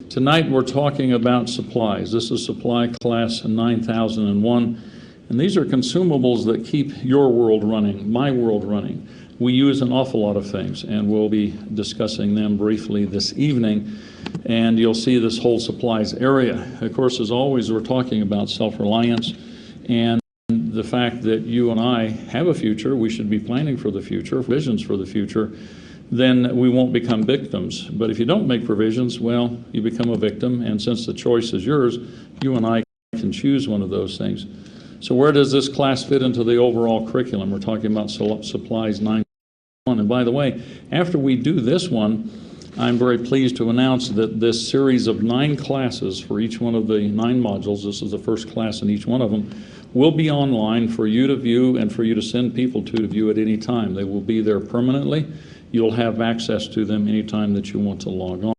Tonight we're talking about supplies. This is supply class 9001, and these are consumables that keep your world running, my world running. We use an awful lot of things, and we'll be discussing them briefly this evening, and you'll see this whole supplies area. Of course, as always, we're talking about self-reliance and the fact that you and I have a future. We should be planning for the future, visions for the future. Then we won't become victims. But if you don't make provisions, well, you become a victim, and since the choice is yours, you and I can choose one of those things. So where does this class fit into the overall curriculum? We're talking about supplies 9.1. And by the way, after we do this one, I'm very pleased to announce that this series of 9 classes for each one of the 9 modules, this is the first class in each one of them, will be online for you to view and for you to send people to view at any time. They will be there permanently. You'll have access to them anytime that you want to log on.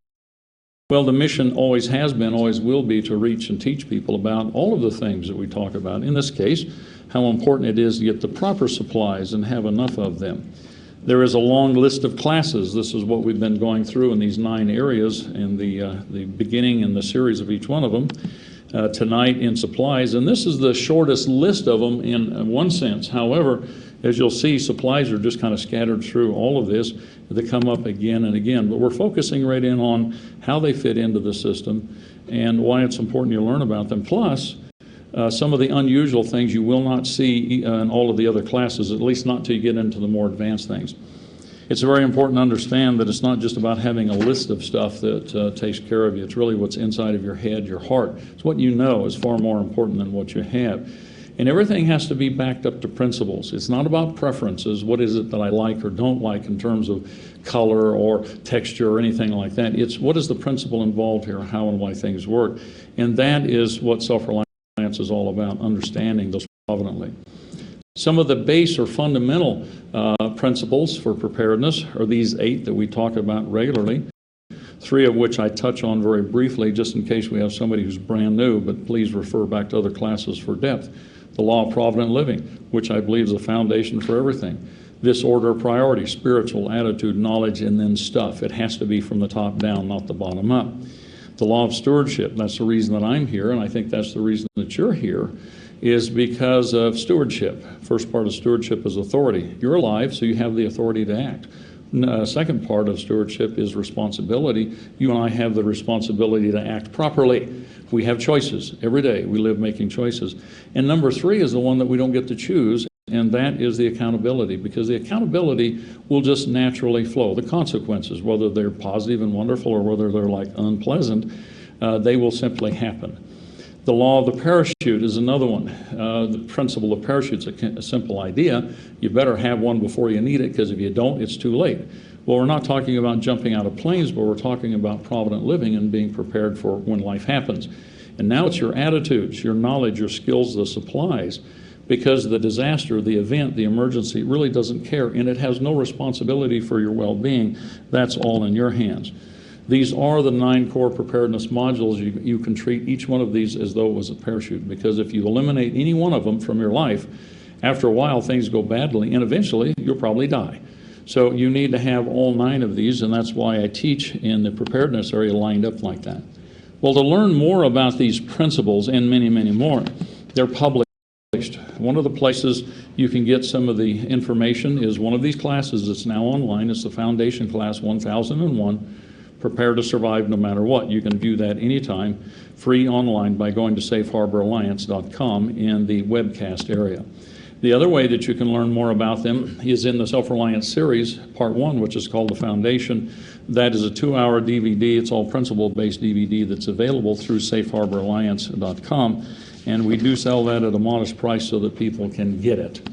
Well, the mission always has been, always will be, to reach and teach people about all of the things that we talk about. In this case, how important it is to get the proper supplies and have enough of them. There is a long list of classes. This is what we've been going through in these 9 areas in the beginning in the series of each one of them. Tonight in supplies, and this is the shortest list of them in one sense. However, as you'll see, supplies are just kind of scattered through all of this. They come up again and again, but we're focusing right in on how they fit into the system and why it's important you learn about them. Plus, some of the unusual things you will not see in all of the other classes, at least not until you get into the more advanced things. It's very important to understand that it's not just about having a list of stuff that takes care of you. It's really what's inside of your head, your heart. It's what you know is far more important than what you have. And everything has to be backed up to principles. It's not about preferences. What is it that I like or don't like in terms of color or texture or anything like that. It's what is the principle involved here, how and why things work. And that is what self-reliance is all about, understanding those providently. Some of the base or fundamental principles for preparedness are these 8 that we talk about regularly, 3 of which I touch on very briefly just in case we have somebody who's brand new, but please refer back to other classes for depth. The law of provident living, which I believe is the foundation for everything. This order of priority, spiritual, attitude, knowledge, and then stuff. It has to be from the top down, not the bottom up. The law of stewardship, that's the reason that I'm here, and I think that's the reason that you're here, is because of stewardship. First part of stewardship is authority. You're alive, so you have the authority to act. Second part of stewardship is responsibility. You and I have the responsibility to act properly. We have choices. Every day we live making choices. And number 3 is the one that we don't get to choose, and that is the accountability, because the accountability will just naturally flow. The consequences, whether they're positive and wonderful or whether they're like unpleasant, they will simply happen. The law of the parachute is another one. The principle of parachute's a simple idea. You better have one before you need it, because if you don't, it's too late. Well, we're not talking about jumping out of planes, but we're talking about provident living and being prepared for when life happens. And now it's your attitudes, your knowledge, your skills, the supplies, because the disaster, the event, the emergency really doesn't care, and it has no responsibility for your well-being. That's all in your hands. These are the 9 core preparedness modules. You can treat each one of these as though it was a parachute, because if you eliminate any one of them from your life, after a while things go badly, and eventually you'll probably die. So you need to have all 9 of these, and that's why I teach in the preparedness area lined up like that. Well, to learn more about these principles and many, many more, they're published. One of the places you can get some of the information is one of these classes that's now online. It's the Foundation Class 1001. Prepare to survive no matter what. You can view that anytime, free online by going to safeharboralliance.com in the webcast area. The other way that you can learn more about them is in the Self-Reliance series, part 1, which is called The Foundation. That is a 2-hour DVD. It's all principle-based DVD that's available through safeharboralliance.com, and we do sell that at a modest price so that people can get it.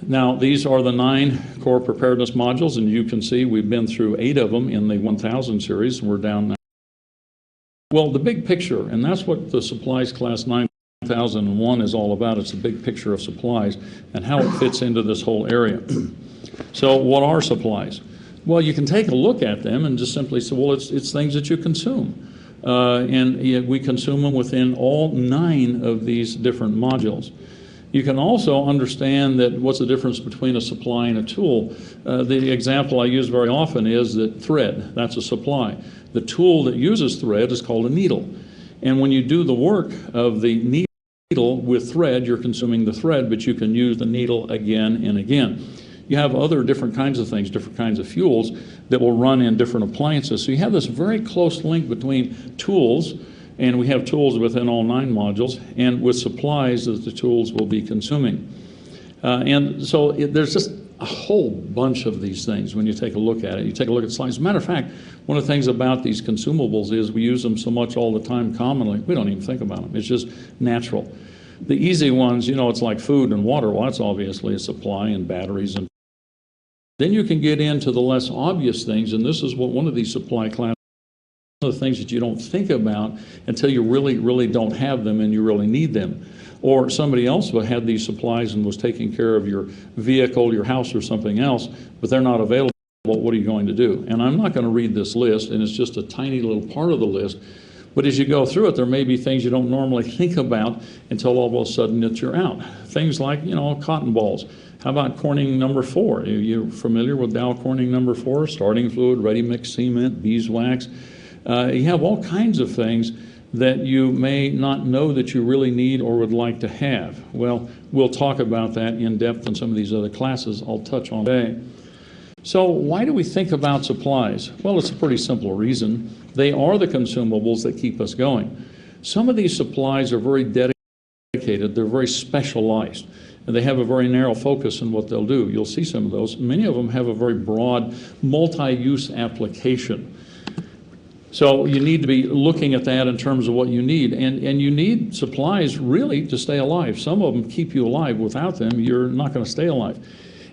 Now, these are the 9 core preparedness modules, and you can see we've been through 8 of them in the 1000 series, and we're down now. Well, the big picture, and that's what the supplies class 9001 is all about. It's the big picture of supplies and how it fits into this whole area. So what are supplies? Well, you can take a look at them and just simply say, well, it's things that you consume. And we consume them within all 9 of these different modules. You can also understand that what's the difference between a supply and a tool. The example I use very often is that thread, that's a supply. The tool that uses thread is called a needle. And when you do the work of the needle with thread, you're consuming the thread, but you can use the needle again and again. You have other different kinds of things, different kinds of fuels that will run in different appliances. So you have this very close link between tools, and we have tools within all 9 modules, and with supplies that the tools will be consuming. And so there's just a whole bunch of these things when you take a look at it. You take a look at slides. As a matter of fact, one of the things about these consumables is we use them so much all the time commonly, we don't even think about them. It's just natural. The easy ones, you know, it's like food and water. Well, that's obviously a supply, and batteries. And then you can get into the less obvious things, and this is what one of these supply classes, one of the things that you don't think about until you really, really don't have them and you really need them. Or somebody else had these supplies and was taking care of your vehicle, your house, or something else, but they're not available. Well, what are you going to do? And I'm not going to read this list, and it's just a tiny little part of the list. But as you go through it, there may be things you don't normally think about until all of a sudden that you're out. Things like, you know, cotton balls. How about Corning number 4? Are you familiar with Dow Corning number 4? Starting fluid, ready mix cement, beeswax. You have all kinds of things that you may not know that you really need or would like to have. Well, we'll talk about that in depth in some of these other classes I'll touch on today. So why do we think about supplies? Well, it's a pretty simple reason. They are the consumables that keep us going. Some of these supplies are very dedicated, they're very specialized, and they have a very narrow focus in what they'll do. You'll see some of those. Many of them have a very broad multi-use application. So you need to be looking at that in terms of what you need. And you need supplies really to stay alive. Some of them keep you alive. Without them, you're not going to stay alive.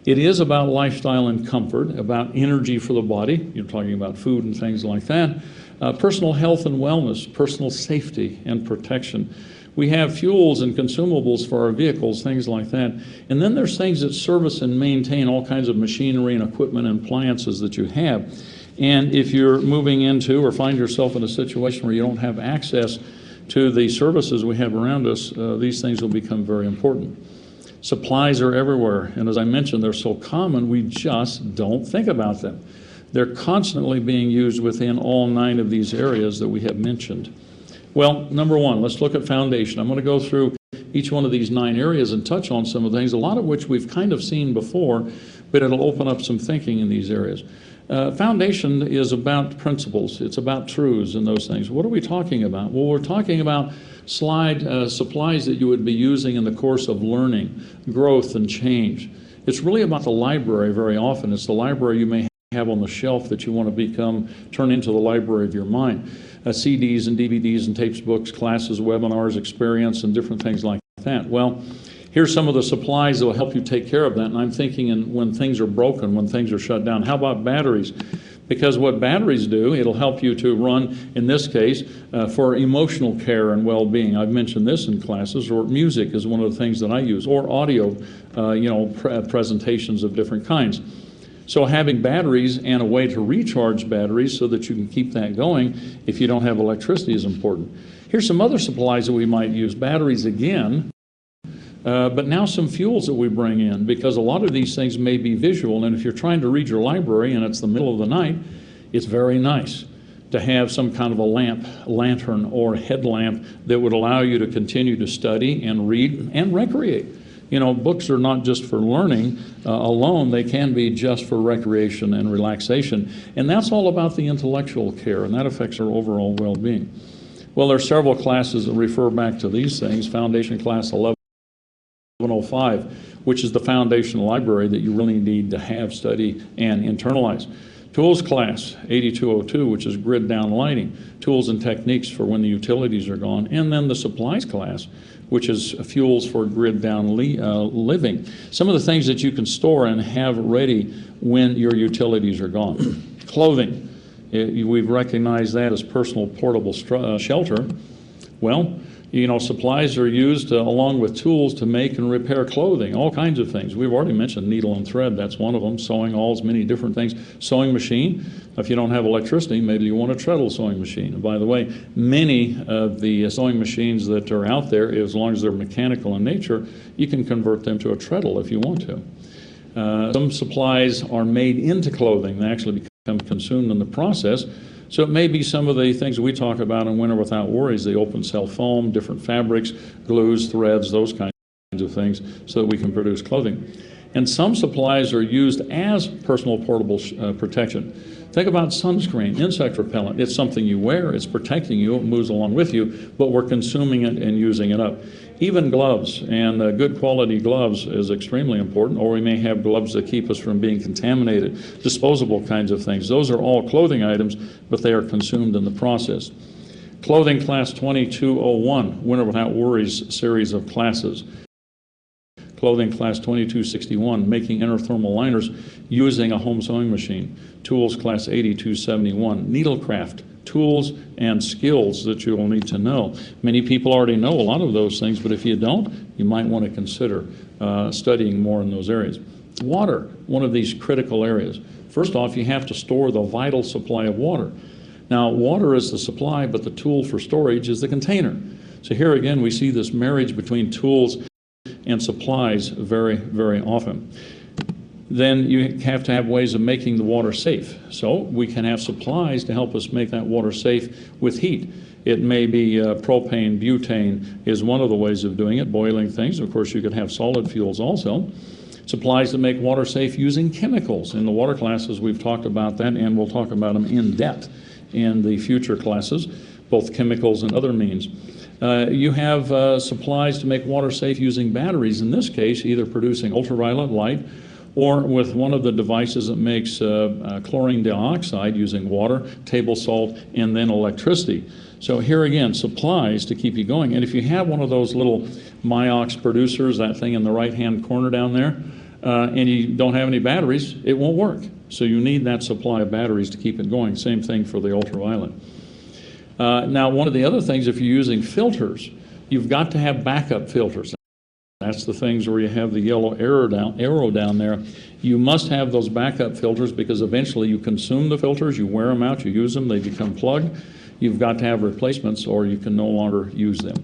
It is about lifestyle and comfort, about energy for the body. You're talking about food and things like that. Personal health and wellness, personal safety and protection. We have fuels and consumables for our vehicles, things like that. And then there's things that service and maintain all kinds of machinery and equipment and appliances that you have. And if you're moving into or find yourself in a situation where you don't have access to the services we have around us, these things will become very important. Supplies are everywhere, and as I mentioned, they're so common, we just don't think about them. They're constantly being used within all 9 of these areas that we have mentioned. Well, number 1, let's look at foundation. I'm going to go through each one of these 9 areas and touch on some of the things, a lot of which we've kind of seen before, but it'll open up some thinking in these areas. Foundation is about principles. It's about truths and those things. What are we talking about? Well, we're talking about supplies that you would be using in the course of learning, growth, and change. It's really about the library very often. It's the library you may have on the shelf that you want to turn into the library of your mind. CDs and DVDs and tapes, books, classes, webinars, experience, and different things like that. Well, here's some of the supplies that will help you take care of that. And I'm thinking when things are broken, when things are shut down. How about batteries? Because what batteries do, it'll help you to run, in this case, for emotional care and well-being. I've mentioned this in classes, or music is one of the things that I use, or audio, presentations of different kinds. So having batteries and a way to recharge batteries so that you can keep that going if you don't have electricity is important. Here's some other supplies that we might use. Batteries again. But now some fuels that we bring in, because a lot of these things may be visual, and if you're trying to read your library and it's the middle of the night, it's very nice to have some kind of a lantern or headlamp that would allow you to continue to study and read and recreate. You know, books are not just for learning alone, they can be just for recreation and relaxation. And that's all about the intellectual care, and that affects our overall well-being. Well, there are several classes that refer back to these things. Foundation class 1105, which is the foundation library that you really need to have, study, and internalize. Tools class 8202, which is grid down lighting, tools and techniques for when the utilities are gone, and then the supplies class, which is fuels for grid down living. Some of the things that you can store and have ready when your utilities are gone. Clothing, we've recognized that as personal portable shelter. Well, you know, supplies are used along with tools to make and repair clothing, all kinds of things. We've already mentioned needle and thread, that's one of them. Sewing awls, many different things. Sewing machine, if you don't have electricity, maybe you want a treadle sewing machine. And by the way, many of the sewing machines that are out there, as long as they're mechanical in nature, you can convert them to a treadle if you want to. Some supplies are made into clothing. They actually become consumed in the process. So it may be some of the things we talk about in Winter Without Worries, the open cell foam, different fabrics, glues, threads, those kinds of things, so that we can produce clothing. And some supplies are used as personal portable protection. Think about sunscreen, insect repellent. It's something you wear, it's protecting you, it moves along with you, but we're consuming it and using it up. Even gloves, and good quality gloves is extremely important, or we may have gloves that keep us from being contaminated, disposable kinds of things. Those are all clothing items, but they are consumed in the process. Clothing Class 2201, Winter Without Worries series of classes. Clothing Class 2261, making inner thermal liners using a home sewing machine. Tools Class 8271, needlecraft, tools and skills that you will need to know. Many people already know a lot of those things, but if you don't, you might want to consider studying more in those areas. Water, one of these critical areas. First off, you have to store the vital supply of water. Now, water is the supply, but the tool for storage is the container. So here again, we see this marriage between tools and supplies very, very often. Then you have to have ways of making the water safe. So we can have supplies to help us make that water safe with heat. It may be propane, butane is one of the ways of doing it, boiling things. Of course, you could have solid fuels also. Supplies that make water safe using chemicals. In the water classes, we've talked about that, and we'll talk about them in depth in the future classes, both chemicals and other means. You have supplies to make water safe using batteries, in this case, either producing ultraviolet light or with one of the devices that makes chlorine dioxide using water, table salt, and then electricity. So here again, supplies to keep you going. And if you have one of those little Miox producers, that thing in the right-hand corner down there, and you don't have any batteries, it won't work. So you need that supply of batteries to keep it going. Same thing for the ultraviolet. Now, one of the other things, if you're using filters, you've got to have backup filters. That's the things where you have the yellow arrow down there. You must have those backup filters because eventually you consume the filters, you wear them out, you use them, they become plugged. You've got to have replacements or you can no longer use them.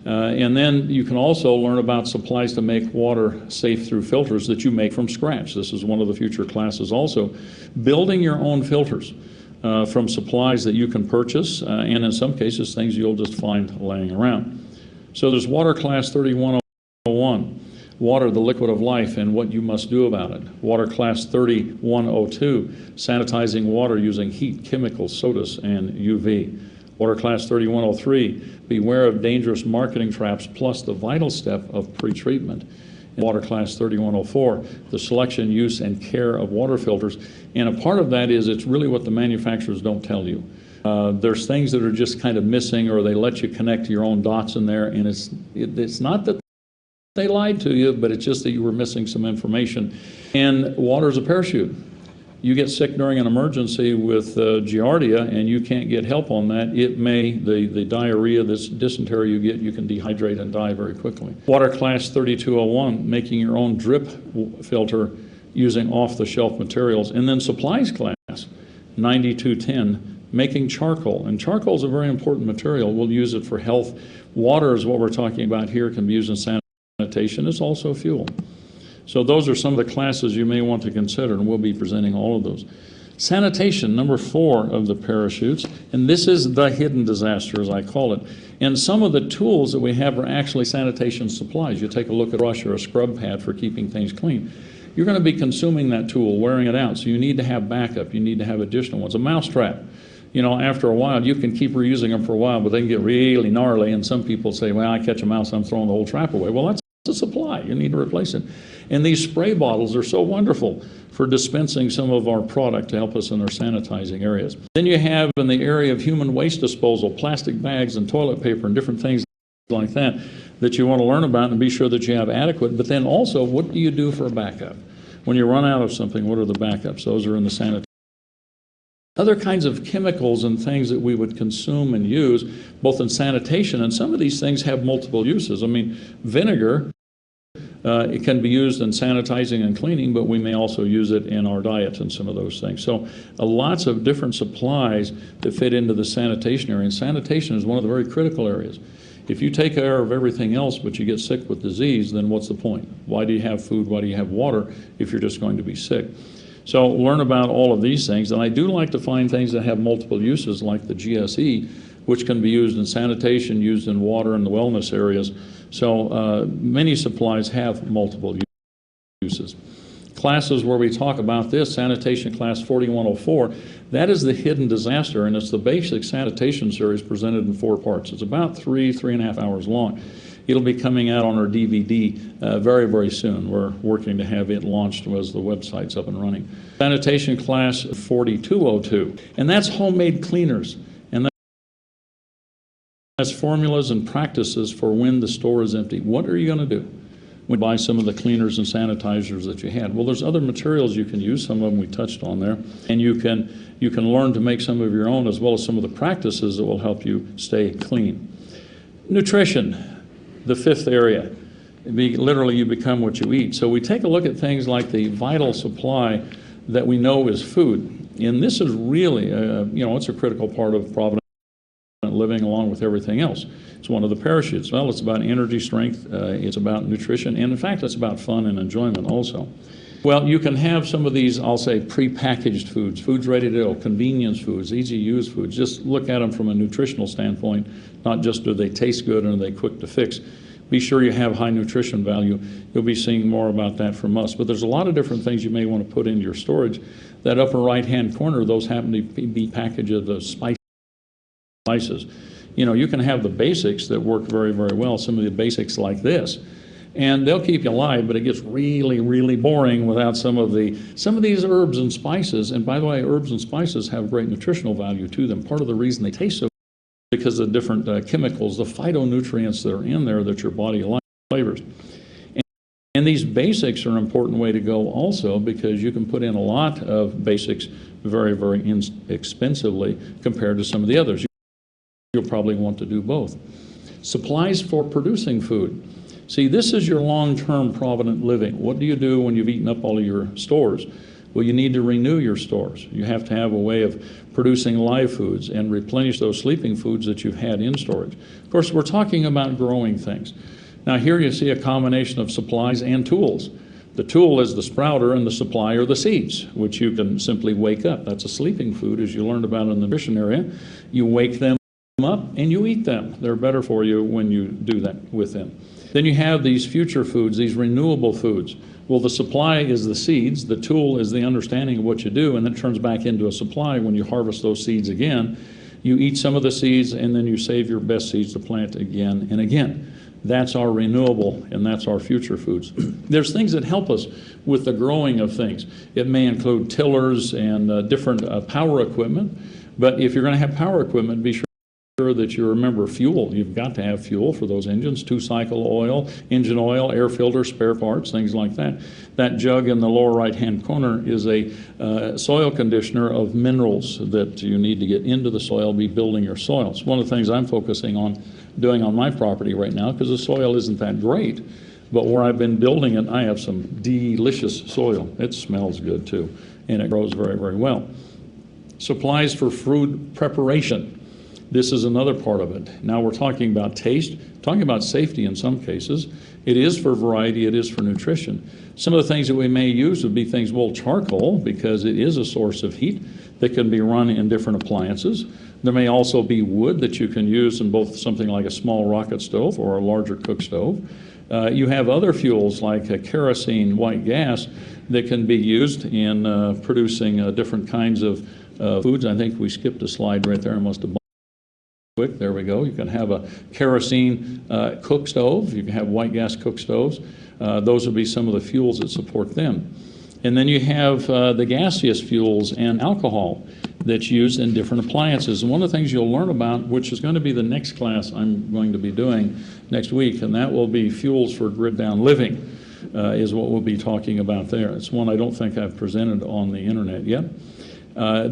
And then you can also learn about supplies to make water safe through filters that you make from scratch. This is one of the future classes also. Building your own filters from supplies that you can purchase, and in some cases things you'll just find laying around. So there's Water Class 3101, water, the liquid of life, and what you must do about it. Water Class 3102, sanitizing water using heat, chemicals, sodas, and UV. Water Class 3103, beware of dangerous marketing traps plus the vital step of pretreatment. And Water Class 3104, the selection, use, and care of water filters. And a part of that is it's really what the manufacturers don't tell you. There's things that are just kind of missing, or they let you connect your own dots in there, and it's not that they lied to you, but it's just that you were missing some information. And water is a parachute. You get sick during an emergency with giardia and you can't get help on that, it may, the diarrhea, this dysentery you get, you can dehydrate and die very quickly. Water Class 3201, making your own drip filter using off-the-shelf materials. And then Supplies Class 9210, making charcoal. And charcoal is a very important material. We'll use it for health. Water is what we're talking about here, can be used in sanitation. It's also fuel. So those are some of the classes you may want to consider, and we'll be presenting all of those. Sanitation, number 4 of the parachutes, and this is the hidden disaster, as I call it. And some of the tools that we have are actually sanitation supplies. You take a look at a brush or a scrub pad for keeping things clean. You're going to be consuming that tool, wearing it out, so you need to have backup. You need to have additional ones. A mouse trap. You know, after a while, you can keep reusing them for a while, but they can get really gnarly, and some people say, well, I catch a mouse, I'm throwing the whole trap away. Well, that's a supply. You need to replace it. And these spray bottles are so wonderful for dispensing some of our product to help us in our sanitizing areas. Then you have in the area of human waste disposal, plastic bags and toilet paper and different things like that that you want to learn about and be sure that you have adequate. But then also, what do you do for a backup? When you run out of something, what are the backups? Those are in the sanitation. Other kinds of chemicals and things that we would consume and use, both in sanitation, and some of these things have multiple uses. I mean, vinegar, it can be used in sanitizing and cleaning, but we may also use it in our diets and some of those things. So lots of different supplies that fit into the sanitation area, and sanitation is one of the very critical areas. If you take care of everything else but you get sick with disease, then what's the point? Why do you have food? Why do you have water if you're just going to be sick? So learn about all of these things. And I do like to find things that have multiple uses, like the GSE, which can be used in sanitation, used in water and the wellness areas. So many supplies have multiple uses. Classes where we talk about this, sanitation class 4104, that is the hidden disaster, and it's the basic sanitation series presented in 4 parts. It's about 3.5 hours long. It'll be coming out on our DVD very, very soon. We're working to have it launched as the website's up and running. Sanitation class 4202, and that's homemade cleaners. And that's formulas and practices for when the store is empty. What are you going to do when you buy some of the cleaners and sanitizers that you had? Well, there's other materials you can use. Some of them we touched on there. And you can learn to make some of your own, as well as some of the practices that will help you stay clean. Nutrition, the 5th area. Literally, you become what you eat. So we take a look at things like the vital supply that we know is food. And this is really, it's a critical part of Providently living, along with everything else. It's one of the parachutes. Well, it's about energy, strength, it's about nutrition, and in fact, it's about fun and enjoyment also. Well, you can have some of these, I'll say, prepackaged foods, foods ready to go, convenience foods, easy-to-use foods. Just look at them from a nutritional standpoint, not just do they taste good and are they quick to fix. Be sure you have high nutrition value. You'll be seeing more about that from us. But there's a lot of different things you may want to put into your storage. That upper right-hand corner, those happen to be packages of spices. You can have the basics that work very, very well, some of the basics like this. And they'll keep you alive, but it gets really, really boring without some of these herbs and spices. And by the way, herbs and spices have great nutritional value to them. Part of the reason they taste so good is because of different chemicals, the phytonutrients that are in there that your body flavors. And these basics are an important way to go also, because you can put in a lot of basics very, very inexpensively compared to some of the others. You'll probably want to do both. Supplies for producing food. See, this is your long-term provident living. What do you do when you've eaten up all of your stores? Well, you need to renew your stores. You have to have a way of producing live foods and replenish those sleeping foods that you've had in storage. Of course, we're talking about growing things. Now, here you see a combination of supplies and tools. The tool is the sprouter, and the supply are the seeds, which you can simply wake up. That's a sleeping food, as you learned about in the nutrition area. You wake them up and you eat them. They're better for you when you do that with them. Then you have these future foods, these renewable foods. Well, the supply is the seeds, the tool is the understanding of what you do, and then it turns back into a supply when you harvest those seeds again. You eat some of the seeds, and then you save your best seeds to plant again and again. That's our renewable, and that's our future foods. There's things that help us with the growing of things. It may include tillers and different power equipment, but if you're going to have power equipment, be sure that you remember fuel. You've got to have fuel for those engines, 2-cycle oil, engine oil, air filter, spare parts, things like that. That jug in the lower right-hand corner is a soil conditioner of minerals that you need to get into the soil, be building your soil. It's one of the things I'm focusing on doing on my property right now, because the soil isn't that great. But where I've been building it, I have some delicious soil. It smells good too, and it grows very, very well. Supplies for food preparation. This is another part of it. Now we're talking about taste, talking about safety in some cases. It is for variety, it is for nutrition. Some of the things that we may use would be things, well, charcoal, because it is a source of heat that can be run in different appliances. There may also be wood that you can use in both something like a small rocket stove or a larger cook stove. You have other fuels like kerosene, white gas, that can be used in producing different kinds of foods. I think we skipped a slide right there. I must have quick. There we go. You can have a kerosene cook stove. You can have white gas cook stoves. Those would be some of the fuels that support them. And then you have the gaseous fuels and alcohol that's used in different appliances. And one of the things you'll learn about, which is going to be the next class I'm going to be doing next week, and that will be fuels for grid-down living, is what we'll be talking about there. It's one I don't think I've presented on the internet yet.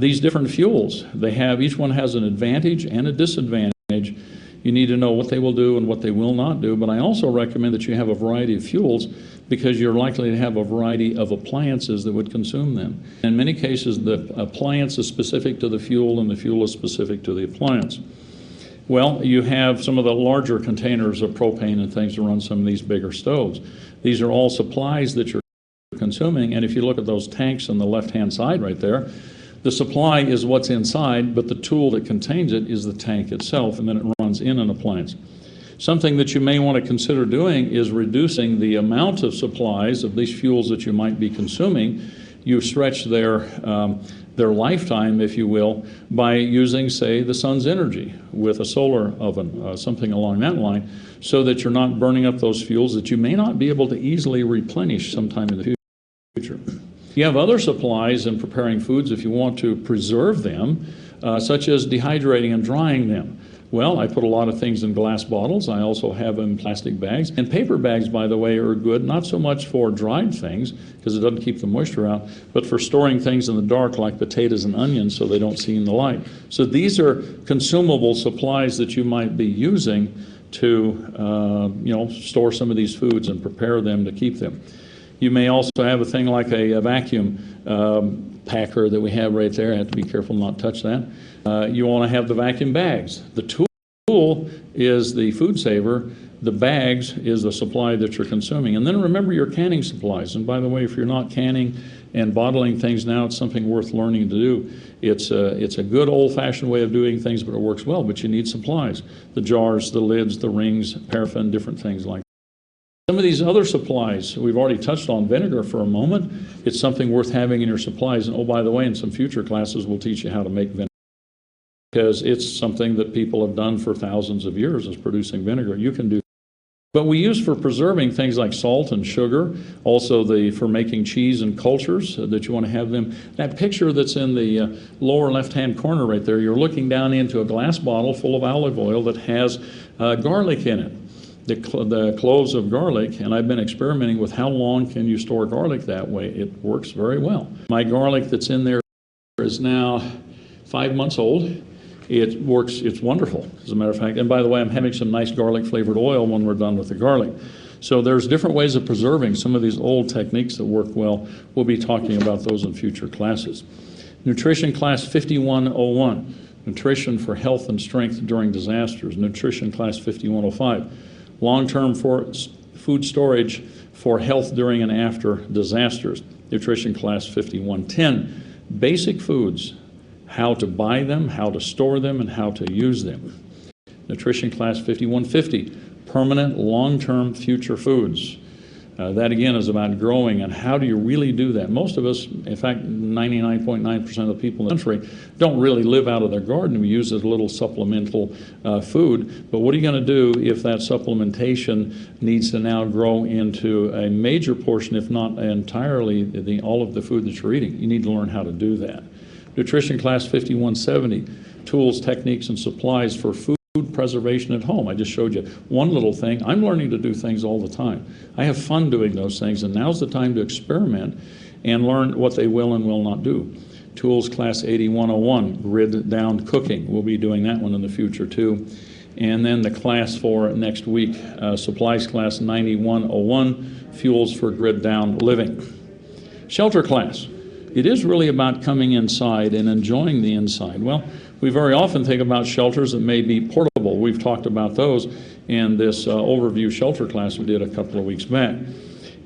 These different fuels, each one has an advantage and a disadvantage. You need to know what they will do and what they will not do, but I also recommend that you have a variety of fuels, because you're likely to have a variety of appliances that would consume them. In many cases, the appliance is specific to the fuel and the fuel is specific to the appliance. Well, you have some of the larger containers of propane and things to run some of these bigger stoves. These are all supplies that you're consuming consuming. And if you look at those tanks on the left-hand side right there, the supply is what's inside, but the tool that contains it is the tank itself, and then it runs in an appliance. Something that you may want to consider doing is reducing the amount of supplies of these fuels that you might be consuming. You stretch their lifetime, if you will, by using, say, the sun's energy with a solar oven, something along that line, so that you're not burning up those fuels that you may not be able to easily replenish sometime in the future. You have other supplies in preparing foods if you want to preserve them, such as dehydrating and drying them. Well, I put a lot of things in glass bottles. I also have them in plastic bags. And paper bags, by the way, are good, not so much for dried things, because it doesn't keep the moisture out, but for storing things in the dark like potatoes and onions so they don't see in the light. So these are consumable supplies that you might be using to store some of these foods and prepare them to keep them. You may also have a thing like a vacuum packer that we have right there. I have to be careful not to touch that. You want to have the vacuum bags. The tool is the food saver. The bags is the supply that you're consuming. And then remember your canning supplies. And by the way, if you're not canning and bottling things now, it's something worth learning to do. It's a good old-fashioned way of doing things, but it works well. But you need supplies. The jars, the lids, the rings, paraffin, different things like that. Some of these other supplies, we've already touched on vinegar for a moment. It's something worth having in your supplies. And oh, by the way, in some future classes, we'll teach you how to make vinegar, because it's something that people have done for thousands of years, is producing vinegar. You can do. But we use for preserving things like salt and sugar, also for making cheese and cultures that you want to have them. That picture that's in the lower left-hand corner right there, you're looking down into a glass bottle full of olive oil that has garlic in it. The cloves of garlic, and I've been experimenting with how long can you store garlic that way. It works very well. My garlic that's in there is now 5 months old. It works, it's wonderful, as a matter of fact. And by the way, I'm having some nice garlic flavored oil when we're done with the garlic. So there's different ways of preserving some of these old techniques that work well. We'll be talking about those in future classes. Nutrition class 5101, nutrition for health and strength during disasters. Nutrition class 5105. Long-term food storage for health during and after disasters. Nutrition class 5110. Basic foods, how to buy them, how to store them, and how to use them. Nutrition class 5150. Permanent long-term future foods. That again is about growing, and how do you really do that? Most of us, in fact 99.9% of the people in the country, don't really live out of their garden. We use it as a little supplemental food, but what are you going to do if that supplementation needs to now grow into a major portion, if not entirely, all of the food that you're eating? You need to learn how to do that. Nutrition class 5170, tools, techniques, and supplies for food preservation at home. I just showed you one little thing. I'm learning to do things all the time. I have fun doing those things, and now's the time to experiment and learn what they will and will not do. Tools class 8101, grid down cooking. We'll be doing that one in the future too. And then the class for next week, supplies class 9101, fuels for grid down living. Shelter class. It is really about coming inside and enjoying the inside. Well, we very often think about shelters that may be portable. We've talked about those in this overview shelter class we did a couple of weeks back.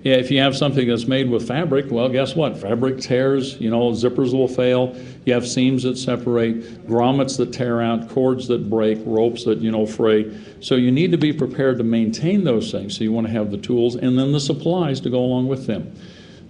If you have something that's made with fabric, well, guess what? Fabric tears, zippers will fail. You have seams that separate, grommets that tear out, cords that break, ropes that, fray. So you need to be prepared to maintain those things. So you want to have the tools and then the supplies to go along with them.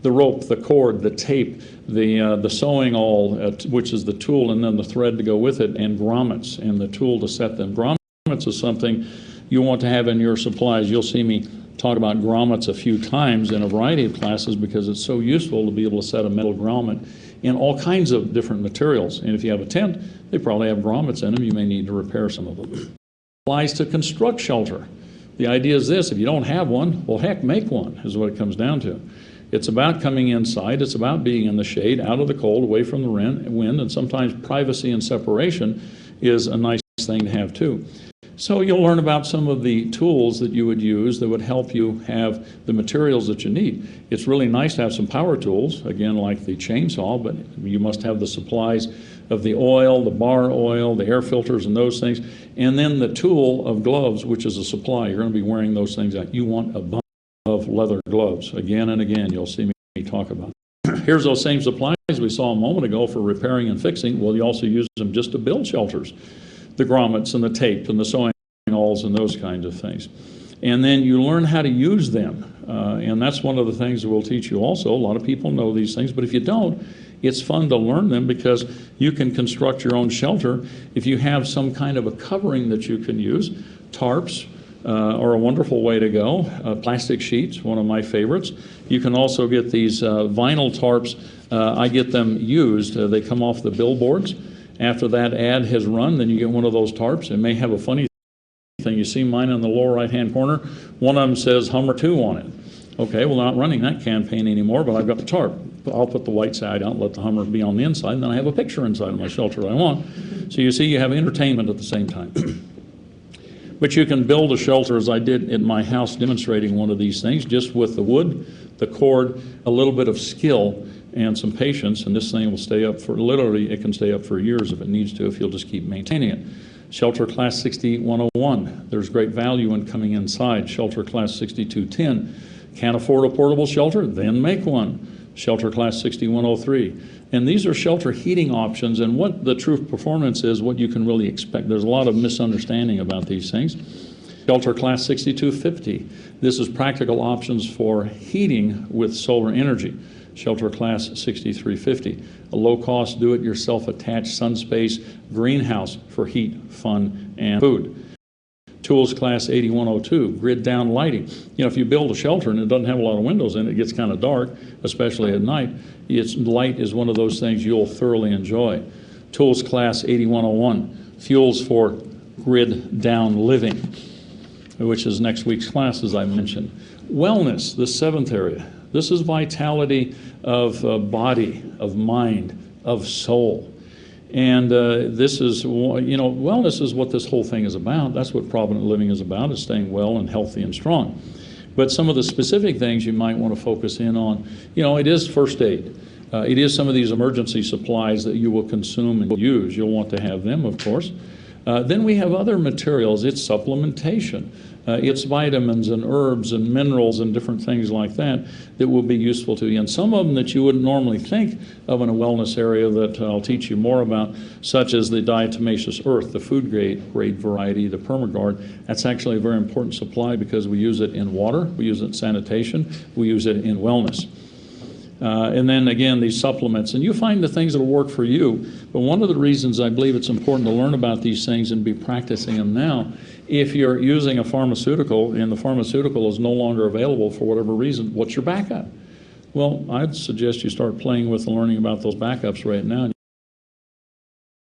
The rope, the cord, the tape, the sewing awl, which is the tool, and then the thread to go with it, and grommets and the tool to set them. Grommets is something you want to have in your supplies. You'll see me talk about grommets a few times in a variety of classes because it's so useful to be able to set a metal grommet in all kinds of different materials. And if you have a tent, they probably have grommets in them. You may need to repair some of them. Applies to construct shelter. The idea is this: if you don't have one, well, heck, make one, is what it comes down to. It's about coming inside. It's about being in the shade, out of the cold, away from the wind, and sometimes privacy and separation is a nice thing to have too. So you'll learn about some of the tools that you would use that would help you have the materials that you need. It's really nice to have some power tools, again, like the chainsaw, but you must have the supplies of the oil, the bar oil, the air filters, and those things, and then the tool of gloves, which is a supply. You're going to be wearing those things out. You want a bunch of leather gloves. Again and again, you'll see me talk about. Here's those same supplies we saw a moment ago for repairing and fixing. Well, you also use them just to build shelters, the grommets and the tape and the sewing awls and those kinds of things. And then you learn how to use them. And that's one of the things that we'll teach you also. A lot of people know these things, but if you don't, it's fun to learn them because you can construct your own shelter. If you have some kind of a covering that you can use, tarps are a wonderful way to go. Plastic sheets, one of my favorites. You can also get these vinyl tarps. I get them used. They come off the billboards. After that ad has run, then you get one of those tarps. It may have a funny thing. You see mine in the lower right-hand corner. One of them says Hummer 2 on it. Okay, well, I'm not running that campaign anymore, but I've got the tarp. I'll put the white side out, let the Hummer be on the inside, and then I have a picture inside of my shelter I want. So you see, you have entertainment at the same time. But you can build a shelter, as I did at my house demonstrating one of these things, just with the wood, the cord, a little bit of skill, and some patience, and this thing will stay up for, literally, it can stay up for years if it needs to, if you'll just keep maintaining it. Shelter Class 60101, there's great value in coming inside. Shelter Class 6210, can't afford a portable shelter? Then make one. Shelter Class 6103. And these are shelter heating options, and what the true performance is, what you can really expect. There's a lot of misunderstanding about these things. Shelter Class 6250. This is practical options for heating with solar energy. Shelter Class 6350. A low-cost, do-it-yourself attached sun space greenhouse for heat, fun, and food. Tools Class 8102, grid down lighting. You know, if you build a shelter and it doesn't have a lot of windows in it, it gets kind of dark, especially at night. Light is one of those things you'll thoroughly enjoy. Tools Class 8101, fuels for grid down living, which is next week's class, as I mentioned. Wellness, the seventh area. This is vitality of body, of mind, of soul. And this is, you know, wellness is what this whole thing is about. That's what Provident Living is about, is staying well and healthy and strong. But some of the specific things you might want to focus in on, you know, it is first aid. It is some of these emergency supplies that you will consume and use. You'll want to have them, of course. Then we have other materials. It's supplementation. It's vitamins and herbs and minerals and different things like that that will be useful to you. And some of them that you wouldn't normally think of in a wellness area that I'll teach you more about, such as the diatomaceous earth, the food grade variety, the Permagard. That's actually a very important supply because we use it in water, we use it in sanitation, we use it in wellness. And then again, these supplements, and you find the things that will work for you. But one of the reasons I believe it's important to learn about these things and be practicing them now, if you're using a pharmaceutical and the pharmaceutical is no longer available for whatever reason, what's your backup? Well, I'd suggest you start playing with and learning about those backups right now.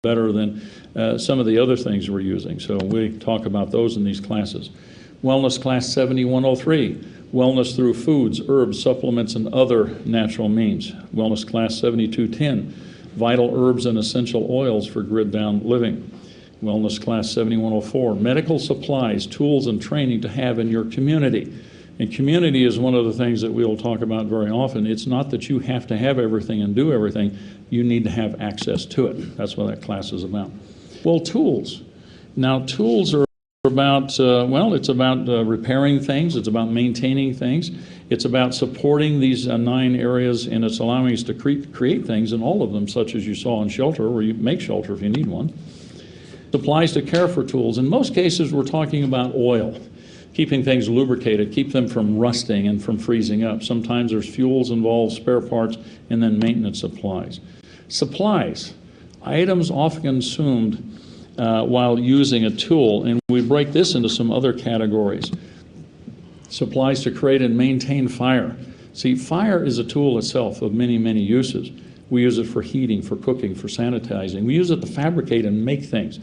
Better than some of the other things we're using. So we talk about those in these classes. Wellness Class 7103, wellness through foods, herbs, supplements, and other natural means. Wellness Class 7210, vital herbs and essential oils for grid down living. Wellness Class 7104, medical supplies, tools, and training to have in your community. And community is one of the things that we'll talk about very often. It's not that you have to have everything and do everything. You need to have access to it. That's what that class is about. Well, tools. Now, tools are about, well, it's about repairing things. It's about maintaining things. It's about supporting these 9 areas, and it's allowing us to create things in all of them, such as you saw in shelter, where you make shelter if you need one. Supplies to care for tools. In most cases, we're talking about oil, keeping things lubricated, keep them from rusting and from freezing up. Sometimes there's fuels involved, spare parts, and then maintenance supplies. Supplies, items often consumed while using a tool, and we break this into some other categories. Supplies to create and maintain fire. See, fire is a tool itself of many, many uses. We use it for heating, for cooking, for sanitizing. We use it to fabricate and make things.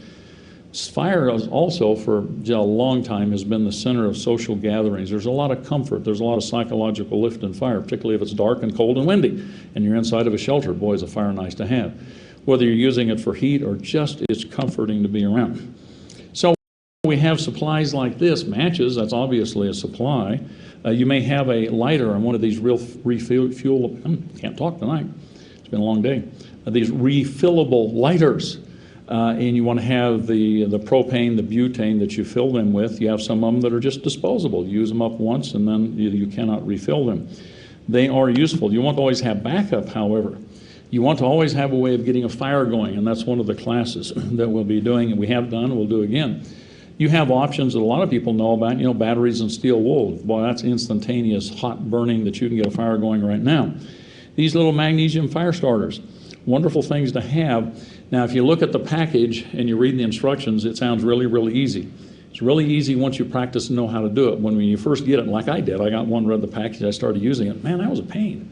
Fire is also, for a long time, has been the center of social gatherings. There's a lot of comfort. There's a lot of psychological lift in fire, particularly if it's dark and cold and windy, and you're inside of a shelter. Boy, is a fire nice to have. Whether you're using it for heat or just it's comforting to be around. So we have supplies like this, matches, that's obviously a supply. You may have a lighter on one of these can't talk tonight, it's been a long day. These refillable lighters. And you want to have the propane, the butane that you fill them with. You have some of them that are just disposable. You use them up once and then you cannot refill them. They are useful. You want to always have backup, however. You want to always have a way of getting a fire going, and that's one of the classes that we'll be doing, and we have done, we'll do again. You have options that a lot of people know about, batteries and steel wool. Boy, that's instantaneous hot burning that you can get a fire going right now. These little magnesium fire starters, wonderful things to have. Now, if you look at the package and you read the instructions, it sounds really, really easy. It's really easy once you practice and know how to do it. When you first get it, like I did, I got one, read the package, I started using it. Man, that was a pain.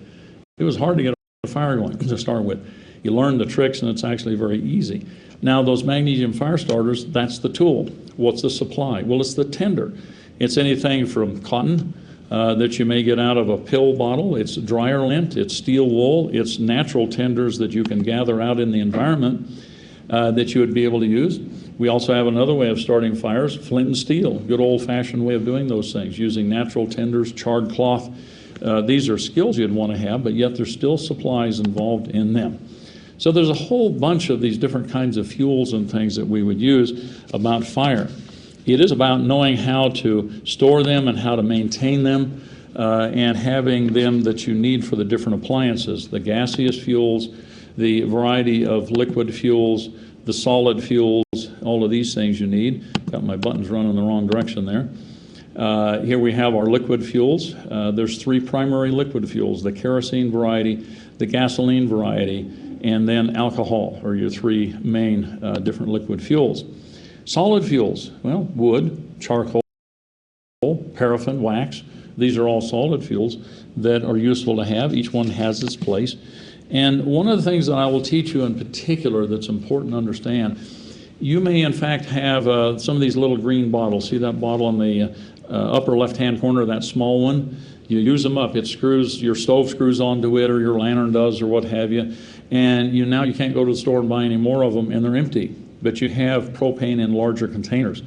It was hard to get a fire going to start with. You learn the tricks, and it's actually very easy. Now, those magnesium fire starters, that's the tool. What's the supply? Well, it's the tender. It's anything from cotton that you may get out of a pill bottle. It's dryer lint. It's steel wool. It's natural tenders that you can gather out in the environment that you would be able to use. We also have another way of starting fires, flint and steel. Good old-fashioned way of doing those things, using natural tenders, charred cloth. These are skills you'd want to have, but yet there's still supplies involved in them. So there's a whole bunch of these different kinds of fuels and things that we would use about fire. It is about knowing how to store them and how to maintain them and having them that you need for the different appliances, the gaseous fuels, the variety of liquid fuels, the solid fuels, all of these things you need. Got my buttons running in the wrong direction there. Here we have our liquid fuels. There's three primary liquid fuels, the kerosene variety, the gasoline variety, and then alcohol are your three main different liquid fuels. Solid fuels, well, wood, charcoal, paraffin, wax. These are all solid fuels that are useful to have. Each one has its place. And one of the things that I will teach you in particular that's important to understand, you may in fact have some of these little green bottles. See that bottle in the upper left-hand corner, that small one? You use them up. It screws, your stove screws onto it, or your lantern does, or what have you. And now you can't go to the store and buy any more of them, and they're empty. But you have propane in larger containers.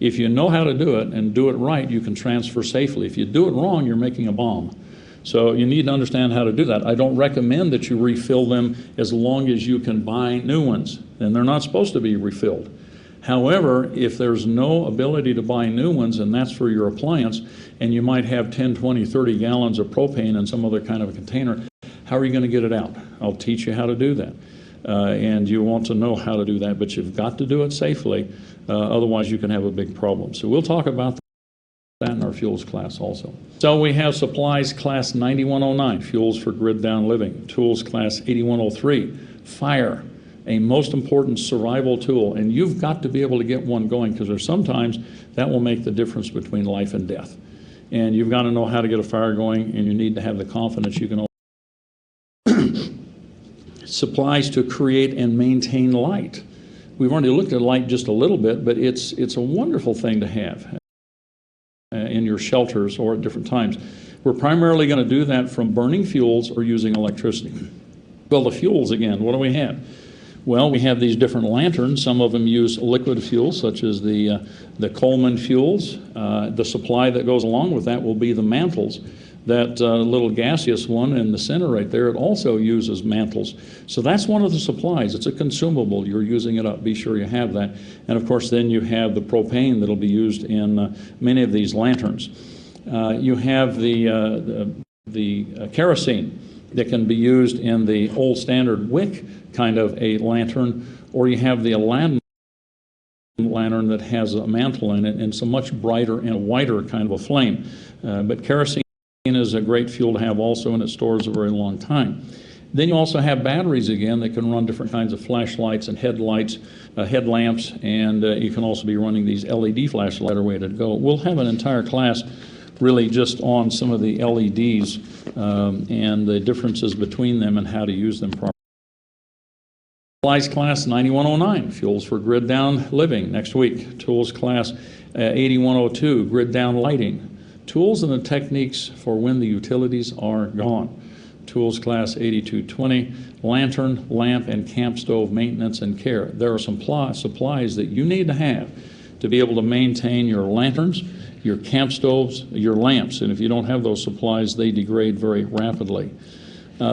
If you know how to do it and do it right, you can transfer safely. If you do it wrong, you're making a bomb. So you need to understand how to do that. I don't recommend that you refill them as long as you can buy new ones, and they're not supposed to be refilled. However, if there's no ability to buy new ones, and that's for your appliance, and you might have 10, 20, 30 gallons of propane in some other kind of a container, how are you going to get it out? I'll teach you how to do that. And you want to know how to do that, but you've got to do it safely, otherwise you can have a big problem. So we'll talk about that in our fuels class also. So we have supplies class 9109, fuels for grid down living, tools class 8103, fire, a most important survival tool, and you've got to be able to get one going, because there's sometimes that will make the difference between life and death. And you've got to know how to get a fire going, and you need to have the confidence you can supplies to create and maintain light. We've already looked at light just a little bit, but it's a wonderful thing to have in your shelters or at different times. We're primarily going to do that from burning fuels or using electricity. Well, the fuels again, what do we have? Well, we have these different lanterns. Some of them use liquid fuels, such as the Coleman fuels. The supply that goes along with that will be the mantles. That little gaseous one in the center right there, it also uses mantles. So that's one of the supplies. It's a consumable. You're using it up. Be sure you have that. And of course, then you have the propane that'll be used in many of these lanterns. You have the kerosene that can be used in the old standard wick kind of a lantern, or you have the Aladdin lantern that has a mantle in it, and it's a much brighter and a whiter kind of a flame. But kerosene is a great fuel to have also, and it stores a very long time. Then you also have batteries again that can run different kinds of flashlights and headlights, headlamps, and you can also be running these LED flashlights are way to go. We'll have an entire class really just on some of the LEDs and the differences between them and how to use them properly. Supplies class 9109, fuels for grid down living next week. Tools class 8102, grid down lighting. Tools and the techniques for when the utilities are gone. Tools class 8220, lantern, lamp, and camp stove maintenance and care. There are some supplies that you need to have to be able to maintain your lanterns, your camp stoves, your lamps, and if you don't have those supplies, they degrade very rapidly.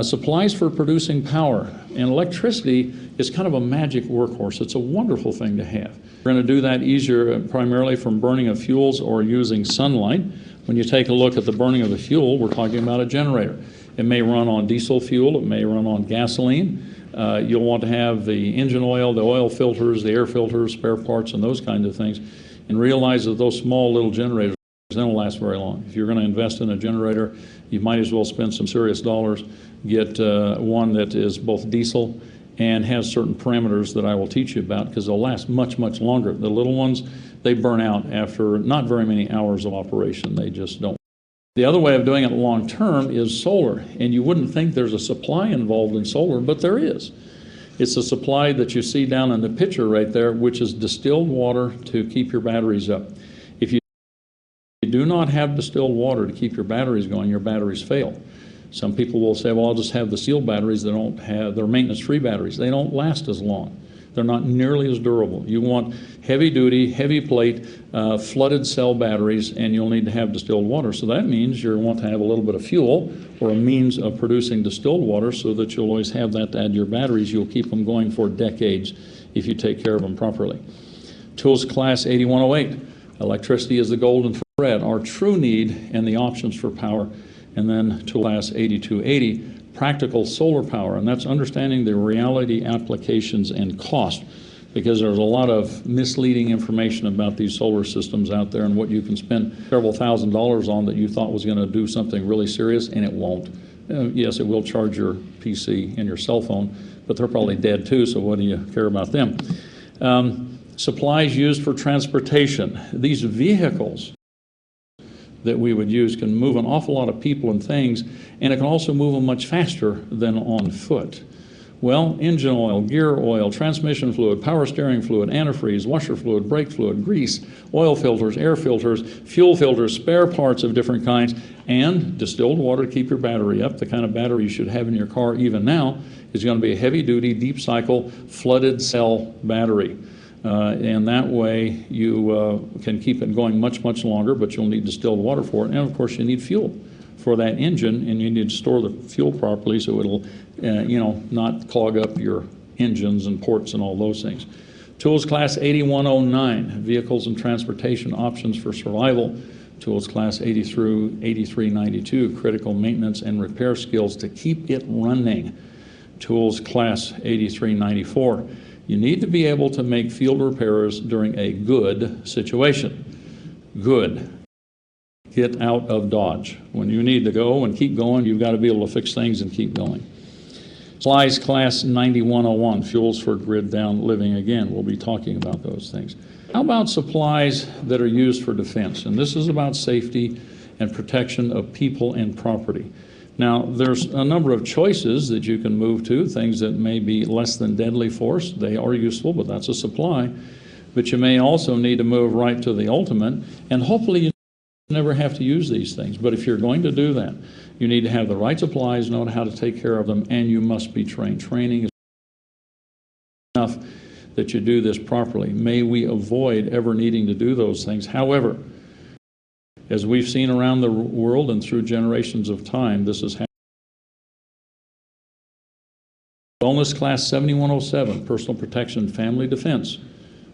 Supplies for producing power, and electricity is kind of a magic workhorse. It's a wonderful thing to have. We're going to do that easier primarily from burning of fuels or using sunlight. When you take a look at the burning of the fuel, we're talking about a generator. It may run on diesel fuel, it may run on gasoline. You'll want to have the engine oil, the oil filters, the air filters, spare parts, and those kinds of things. And realize that those small little generators, they don't last very long. If you're going to invest in a generator, you might as well spend some serious dollars. Get one that is both diesel and has certain parameters that I will teach you about, because they'll last much, much longer. The little ones, they burn out after not very many hours of operation. They just don't. The other way of doing it long term is solar, and you wouldn't think there's a supply involved in solar, but there is. It's a supply that you see down in the picture right there, which is distilled water to keep your batteries up. If you do not have distilled water to keep your batteries going, your batteries fail. Some people will say, well, I'll just have the sealed batteries. They don't have, they're maintenance-free batteries. They don't last as long. They're not nearly as durable. You want heavy-duty, heavy-plate, flooded cell batteries, and you'll need to have distilled water. So that means you want to have a little bit of fuel or a means of producing distilled water so that you'll always have that to add to your batteries. You'll keep them going for decades if you take care of them properly. Tools Class 8108. Electricity is the golden thread, our true need and the options for power. And then Tool Class 8280, practical solar power, and that's understanding the reality, applications, and cost, because there's a lot of misleading information about these solar systems out there and what you can spend several $1,000s on that you thought was going to do something really serious, and it won't. Yes, it will charge your PC and your cell phone, but they're probably dead too, so what do you care about them? Supplies used for transportation. These vehicles that we would use can move an awful lot of people and things, and it can also move them much faster than on foot. Well, engine oil, gear oil, transmission fluid, power steering fluid, antifreeze, washer fluid, brake fluid, grease, oil filters, air filters, fuel filters, spare parts of different kinds, and distilled water to keep your battery up. The kind of battery you should have in your car even now is going to be a heavy-duty, deep cycle, flooded cell battery. And that way you can keep it going much, much longer, but you'll need distilled water for it. And of course you need fuel for that engine, and you need to store the fuel properly so it'll not clog up your engines and ports and all those things. Tools Class 8109, vehicles and transportation options for survival. Tools Class 80 through 8392, critical maintenance and repair skills to keep it running. Tools Class 8394. You need to be able to make field repairs during a good situation. Good. Get out of Dodge. When you need to go and keep going, you've got to be able to fix things and keep going. Supplies Class 9101, fuels for grid down living. Again, we'll be talking about those things. How about supplies that are used for defense? And this is about safety and protection of people and property. Now, there's a number of choices that you can move to, things that may be less than deadly force. They are useful, but that's a supply. But you may also need to move right to the ultimate, and hopefully you never have to use these things. But if you're going to do that, you need to have the right supplies, know how to take care of them, and you must be trained. Training is enough that you do this properly. May we avoid ever needing to do those things. However, as we've seen around the world and through generations of time, this is happening. Wellness Class 7107, personal protection, family defense.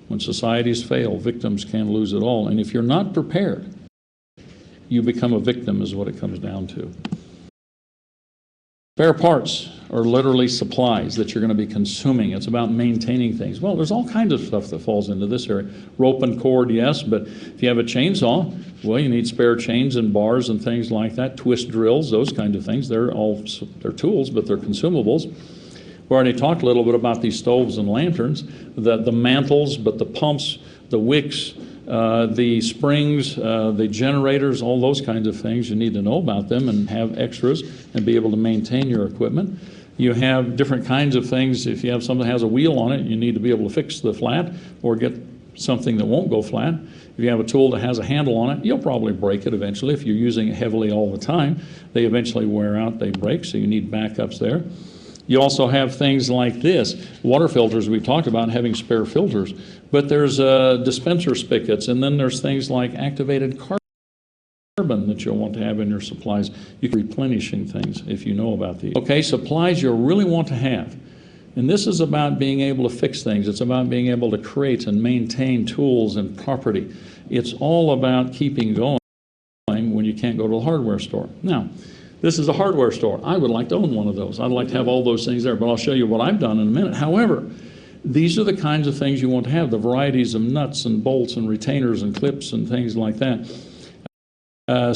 When societies fail, victims can lose it all. And if you're not prepared, you become a victim is what it comes down to. Spare parts are literally supplies that you're going to be consuming. It's about maintaining things. Well, there's all kinds of stuff that falls into this area. Rope and cord, yes, but if you have a chainsaw, well, you need spare chains and bars and things like that. Twist drills, those kind of things. They're tools, but they're consumables. We already talked a little bit about these stoves and lanterns, the mantles, but the pumps, the wicks, the springs, the generators, all those kinds of things. You need to know about them and have extras and be able to maintain your equipment. You have different kinds of things. If you have something that has a wheel on it, you need to be able to fix the flat or get something that won't go flat. If you have a tool that has a handle on it, you'll probably break it eventually. If you're using it heavily all the time, they eventually wear out, they break, so you need backups there. You also have things like this, water filters we've talked about, having spare filters, but there's dispenser spigots, and then there's things like activated carbon that you'll want to have in your supplies. You can replenishing things if you know about these. Okay, supplies you really want to have. And this is about being able to fix things. It's about being able to create and maintain tools and property. It's all about keeping going when you you can't go to the hardware store. Now, this is a hardware store. I would like to own one of those. I'd like to have all those things there, but I'll show you what I've done in a minute. However, these are the kinds of things you want to have, the varieties of nuts and bolts and retainers and clips and things like that.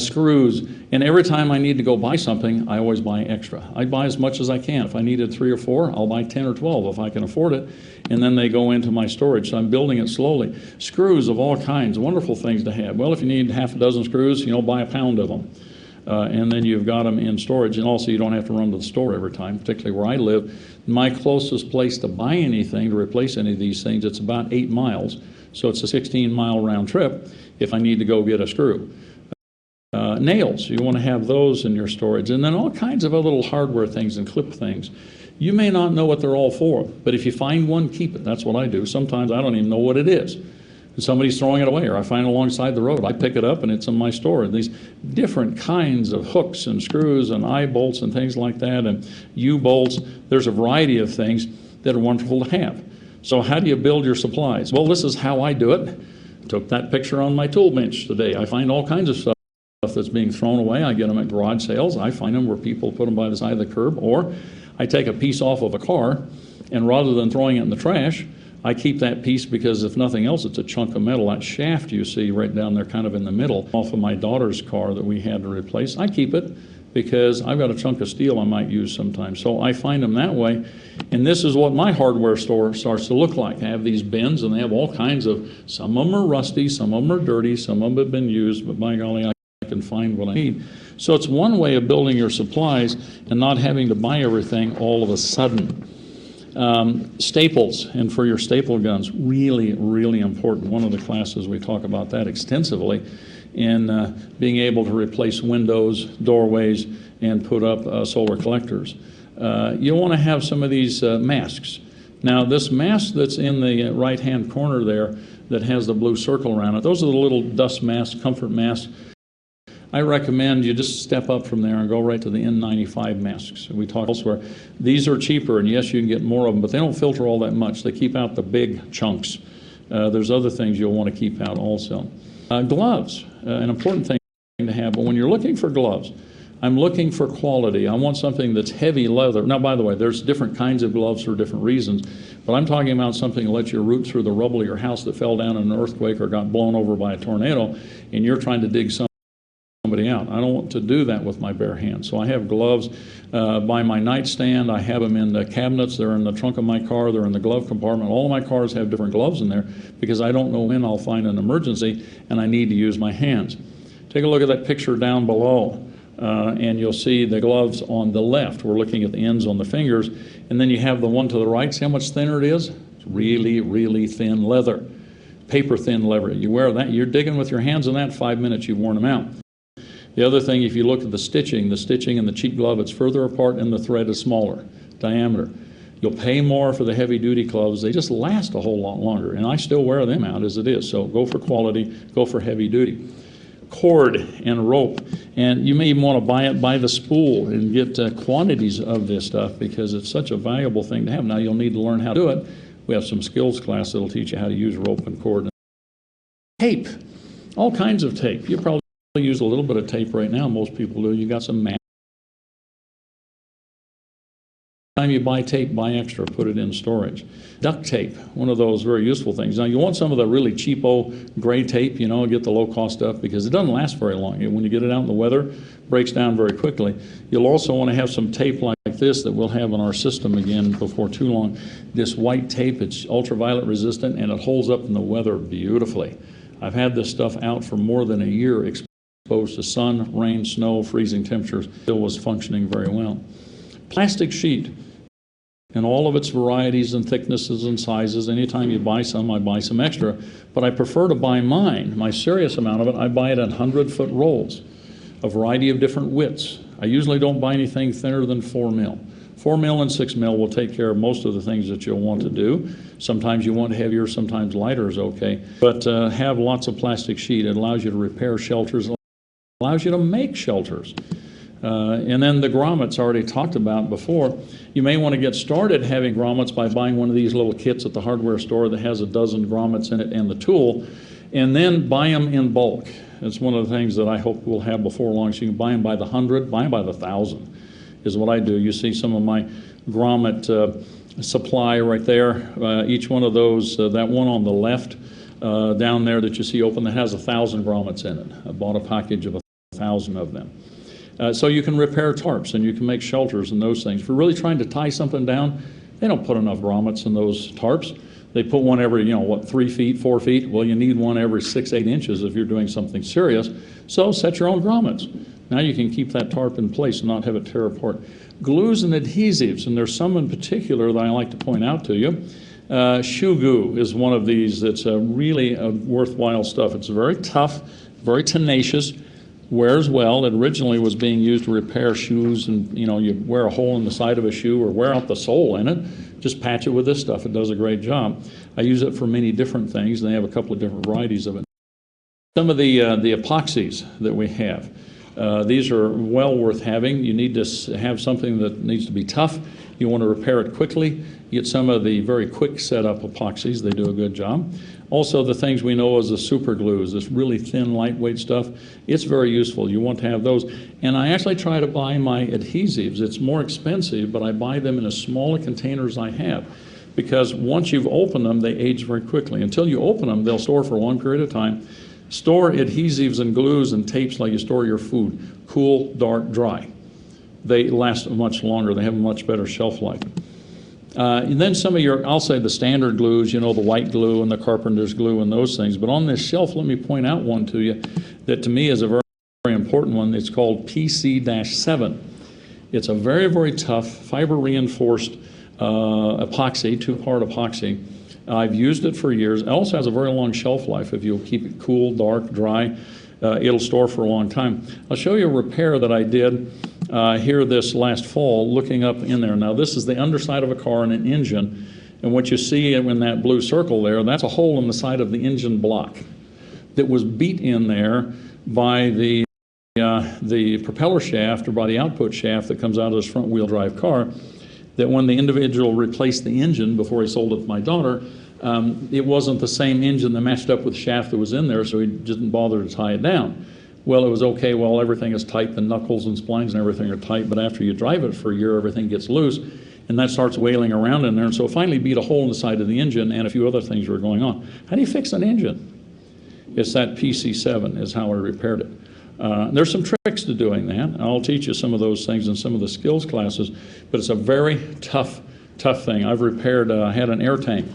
Screws, and every time I need to go buy something, I always buy extra. I buy as much as I can. If I needed 3 or 4, I'll buy 10 or 12 if I can afford it, and then they go into my storage. So I'm building it slowly. Screws of all kinds, wonderful things to have. Well, if you need half a dozen screws, buy a pound of them. And then you've got them in storage, and also you don't have to run to the store every time, particularly where I live. My closest place to buy anything, to replace any of these things, it's about 8 miles. So it's a 16-mile round trip if I need to go get a screw. Nails, you want to have those in your storage, and then all kinds of other little hardware things and clip things. You may not know what they're all for, but if you find one, keep it. That's what I do. Sometimes I don't even know what it is. Somebody's throwing it away, or I find it alongside the road. I pick it up and it's in my store. These different kinds of hooks and screws and eye bolts and things like that, and U-bolts. There's a variety of things that are wonderful to have. So how do you build your supplies? Well, this is how I do it. Took that picture on my tool bench today. I find all kinds of stuff that's being thrown away. I get them at garage sales. I find them where people put them by the side of the curb, or I take a piece off of a car, and rather than throwing it in the trash, I keep that piece because if nothing else, it's a chunk of metal. That shaft you see right down there kind of in the middle off of my daughter's car that we had to replace, I keep it because I've got a chunk of steel I might use sometimes. So I find them that way. And this is what my hardware store starts to look like. I have these bins, and they have all kinds of, some of them are rusty, some of them are dirty, some of them have been used, but by golly, I can find what I need. So it's one way of building your supplies and not having to buy everything all of a sudden. Staples, and for your staple guns, really, really important. One of the classes we talk about that extensively in being able to replace windows, doorways, and put up solar collectors. You'll want to have some of these masks. Now, this mask that's in the right-hand corner there that has the blue circle around it, those are the little dust masks, comfort masks. I recommend you just step up from there and go right to the N95 masks. We talk elsewhere. These are cheaper, and yes, you can get more of them, but they don't filter all that much. They keep out the big chunks. There's other things you'll want to keep out also. Gloves, an important thing to have, but when you're looking for gloves, I'm looking for quality. I want something that's heavy leather. Now, by the way, there's different kinds of gloves for different reasons, but I'm talking about something that lets you root through the rubble of your house that fell down in an earthquake or got blown over by a tornado, and you're trying to dig somebody out. I don't want to do that with my bare hands. So I have gloves by my nightstand. I have them in the cabinets. They're in the trunk of my car. They're in the glove compartment. All of my cars have different gloves in there because I don't know when I'll find an emergency and I need to use my hands. Take a look at that picture down below and you'll see the gloves on the left. We're looking at the ends on the fingers, and then you have the one to the right. See how much thinner it is? It's really, really thin leather, paper thin leather. You wear that, you're digging with your hands in that, 5 minutes, you've worn them out. The other thing, if you look at the stitching in the cheap glove, it's further apart and the thread is smaller diameter. You'll pay more for the heavy-duty gloves. They just last a whole lot longer, and I still wear them out as it is. So go for quality, go for heavy-duty. Cord and rope, and you may even want to buy it by the spool and get quantities of this stuff because it's such a valuable thing to have. Now you'll need to learn how to do it. We have some skills class that'll teach you how to use rope and cord. Tape, all kinds of tape. You probably use a little bit of tape right now. Most people do. You got some masks. Time you buy tape, buy extra, put it in storage. Duct tape, one of those very useful things. Now you want some of the really cheapo gray tape, get the low-cost stuff because it doesn't last very long. When you get it out in the weather, it breaks down very quickly. You'll also want to have some tape like this that we'll have in our system again before too long. This white tape, it's ultraviolet resistant and it holds up in the weather beautifully. I've had this stuff out for more than a year exposed to sun, rain, snow, freezing temperatures. Still was functioning very well. Plastic sheet. In all of its varieties and thicknesses and sizes. Anytime you buy some, I buy some extra. But I prefer to buy mine, my serious amount of it, I buy it in 100-foot rolls, a variety of different widths. I usually don't buy anything thinner than 4 mil. 4 mil and 6 mil will take care of most of the things that you'll want to do. Sometimes you want heavier, sometimes lighter is okay. But have lots of plastic sheet. It allows you to repair shelters, it allows you to make shelters. And then the grommets already talked about before. You may want to get started having grommets by buying one of these little kits at the hardware store that has a dozen grommets in it and the tool, and then buy them in bulk. It's one of the things that I hope we'll have before long. So you can buy them by the 100, buy them by the 1,000 is what I do. You see some of my grommet supply right there. Each one of those, that one on the left down there that you see open, that has 1,000 grommets in it. I bought a package of 1,000 of them. So you can repair tarps and you can make shelters and those things. If you're really trying to tie something down, they don't put enough grommets in those tarps. They put one every, 3 feet, 4 feet. Well, you need one every 6, 8 inches if you're doing something serious. So set your own grommets. Now you can keep that tarp in place and not have it tear apart. Glues and adhesives, and there's some in particular that I like to point out to you. Shoe glue is one of these that's really worthwhile stuff. It's very tough, very tenacious, wears well. It originally was being used to repair shoes, and you wear a hole in the side of a shoe or wear out the sole in it. Just patch it with this stuff. It does a great job. I use it for many different things, and they have a couple of different varieties of it. Some of the epoxies that we have, these are well worth having. You need to have something that needs to be tough. You want to repair it quickly. You get some of the very quick setup epoxies. They do a good job. Also, the things we know as the super glues, this really thin, lightweight stuff, it's very useful. You want to have those. And I actually try to buy my adhesives. It's more expensive, but I buy them in as small containers I have, because once you've opened them, they age very quickly. Until you open them, they'll store for a long period of time. Store adhesives and glues and tapes like you store your food. Cool, dark, dry. They last much longer. They have a much better shelf life. And then some of I'll say the standard glues, the white glue and the carpenter's glue and those things. But on this shelf, let me point out one to you that to me is a very, very important one. It's called PC-7. It's a very, very tough fiber reinforced epoxy, 2-part epoxy. I've used it for years. It also has a very long shelf life. If you'll keep it cool, dark, dry, it'll store for a long time. I'll show you a repair that I did here this last fall, looking up in there. Now, this is the underside of a car and an engine, and what you see in that blue circle there, that's a hole in the side of the engine block that was beat in there by the propeller shaft or by the output shaft that comes out of this front-wheel drive car, that when the individual replaced the engine before he sold it to my daughter, it wasn't the same engine that matched up with the shaft that was in there, so he didn't bother to tie it down. Well, it was okay, well, everything is tight, the knuckles and splines and everything are tight, but after you drive it for a year, everything gets loose, and that starts wailing around in there, and so it finally beat a hole in the side of the engine, and a few other things were going on. How do you fix an engine? It's that PC-7 is how I repaired it. There's some tricks to doing that. I'll teach you some of those things in some of the skills classes, but it's a very tough thing. I've repaired, I had an air tank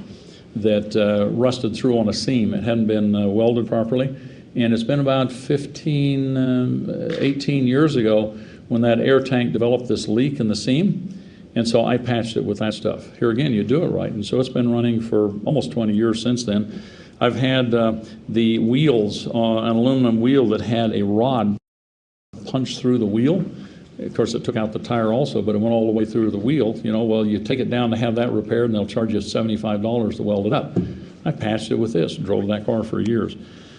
that rusted through on a seam. It hadn't been welded properly. And it's been about 18 years ago when that air tank developed this leak in the seam. And so I patched it with that stuff. Here again, you do it right. And so it's been running for almost 20 years since then. I've had the wheels, an aluminum wheel that had a rod punched through the wheel. Of course, it took out the tire also, but it went all the way through the wheel. Well, you take it down to have that repaired, and they'll charge you $75 to weld it up. I patched it with this, drove that car for years.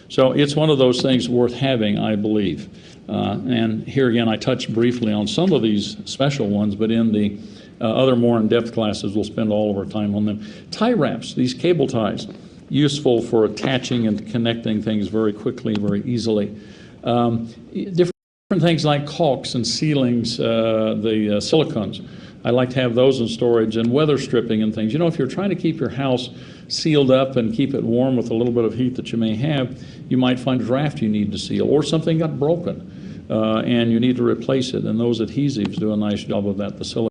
So it's one of those things worth having, I believe. And here again, I touched briefly on some of these special ones, but in the other more in-depth classes, we'll spend all of our time on them. Tie wraps, these cable ties, useful for attaching and connecting things very quickly, very easily. Different things like caulks and sealings, the silicones. I like to have those in storage, and weather stripping and things. If you're trying to keep your house sealed up and keep it warm with a little bit of heat that you may have, you might find a draft you need to seal, or something got broken and you need to replace it, and those adhesives do a nice job of that. The silicone.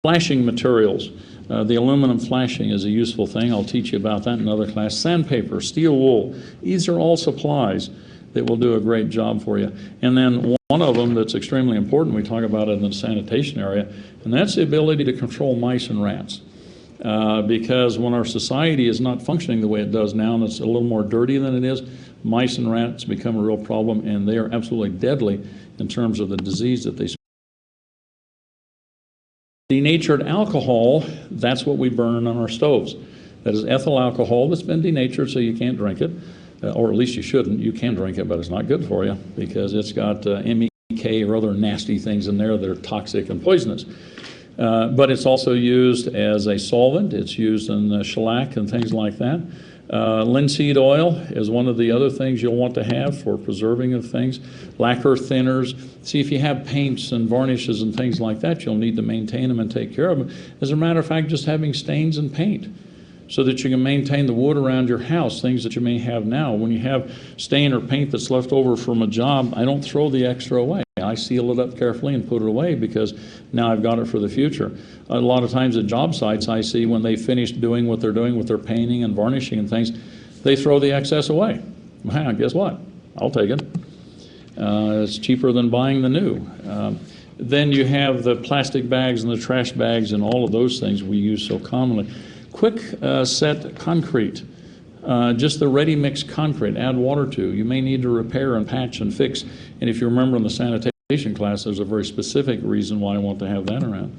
Flashing materials. The aluminum flashing is a useful thing. I'll teach you about that in another class. Sandpaper, steel wool. These are all supplies that will do a great job for you. And then one of them that's extremely important, we talk about it in the sanitation area, and that's the ability to control mice and rats. Because when our society is not functioning the way it does now, and it's a little more dirty than it is, mice and rats become a real problem, and they are absolutely deadly in terms of the disease that they spread. Denatured alcohol, that's what we burn on our stoves. That is ethyl alcohol that's been denatured, so you can't drink it, or at least you shouldn't. You can drink it, but it's not good for you because it's got MEK or other nasty things in there that are toxic and poisonous. But it's also used as a solvent. It's used in shellac and things like that. Linseed oil is one of the other things you'll want to have for preserving of things. Lacquer thinners. See, if you have paints and varnishes and things like that, you'll need to maintain them and take care of them. As a matter of fact, just having stains and paint so that you can maintain the wood around your house, things that you may have now. When you have stain or paint that's left over from a job, I don't throw the extra away. I seal it up carefully and put it away because now I've got it for the future. A lot of times at job sites, I see when they finish doing what they're doing with their painting and varnishing and things, they throw the excess away. Well, guess what? I'll take it. It's cheaper than buying the new. Then you have the plastic bags and the trash bags and all of those things we use so commonly. Quick set concrete. Just the ready mix concrete, add water to. You may need to repair and patch and fix. And if you remember in the sanitation class, there's a very specific reason why I want to have that around.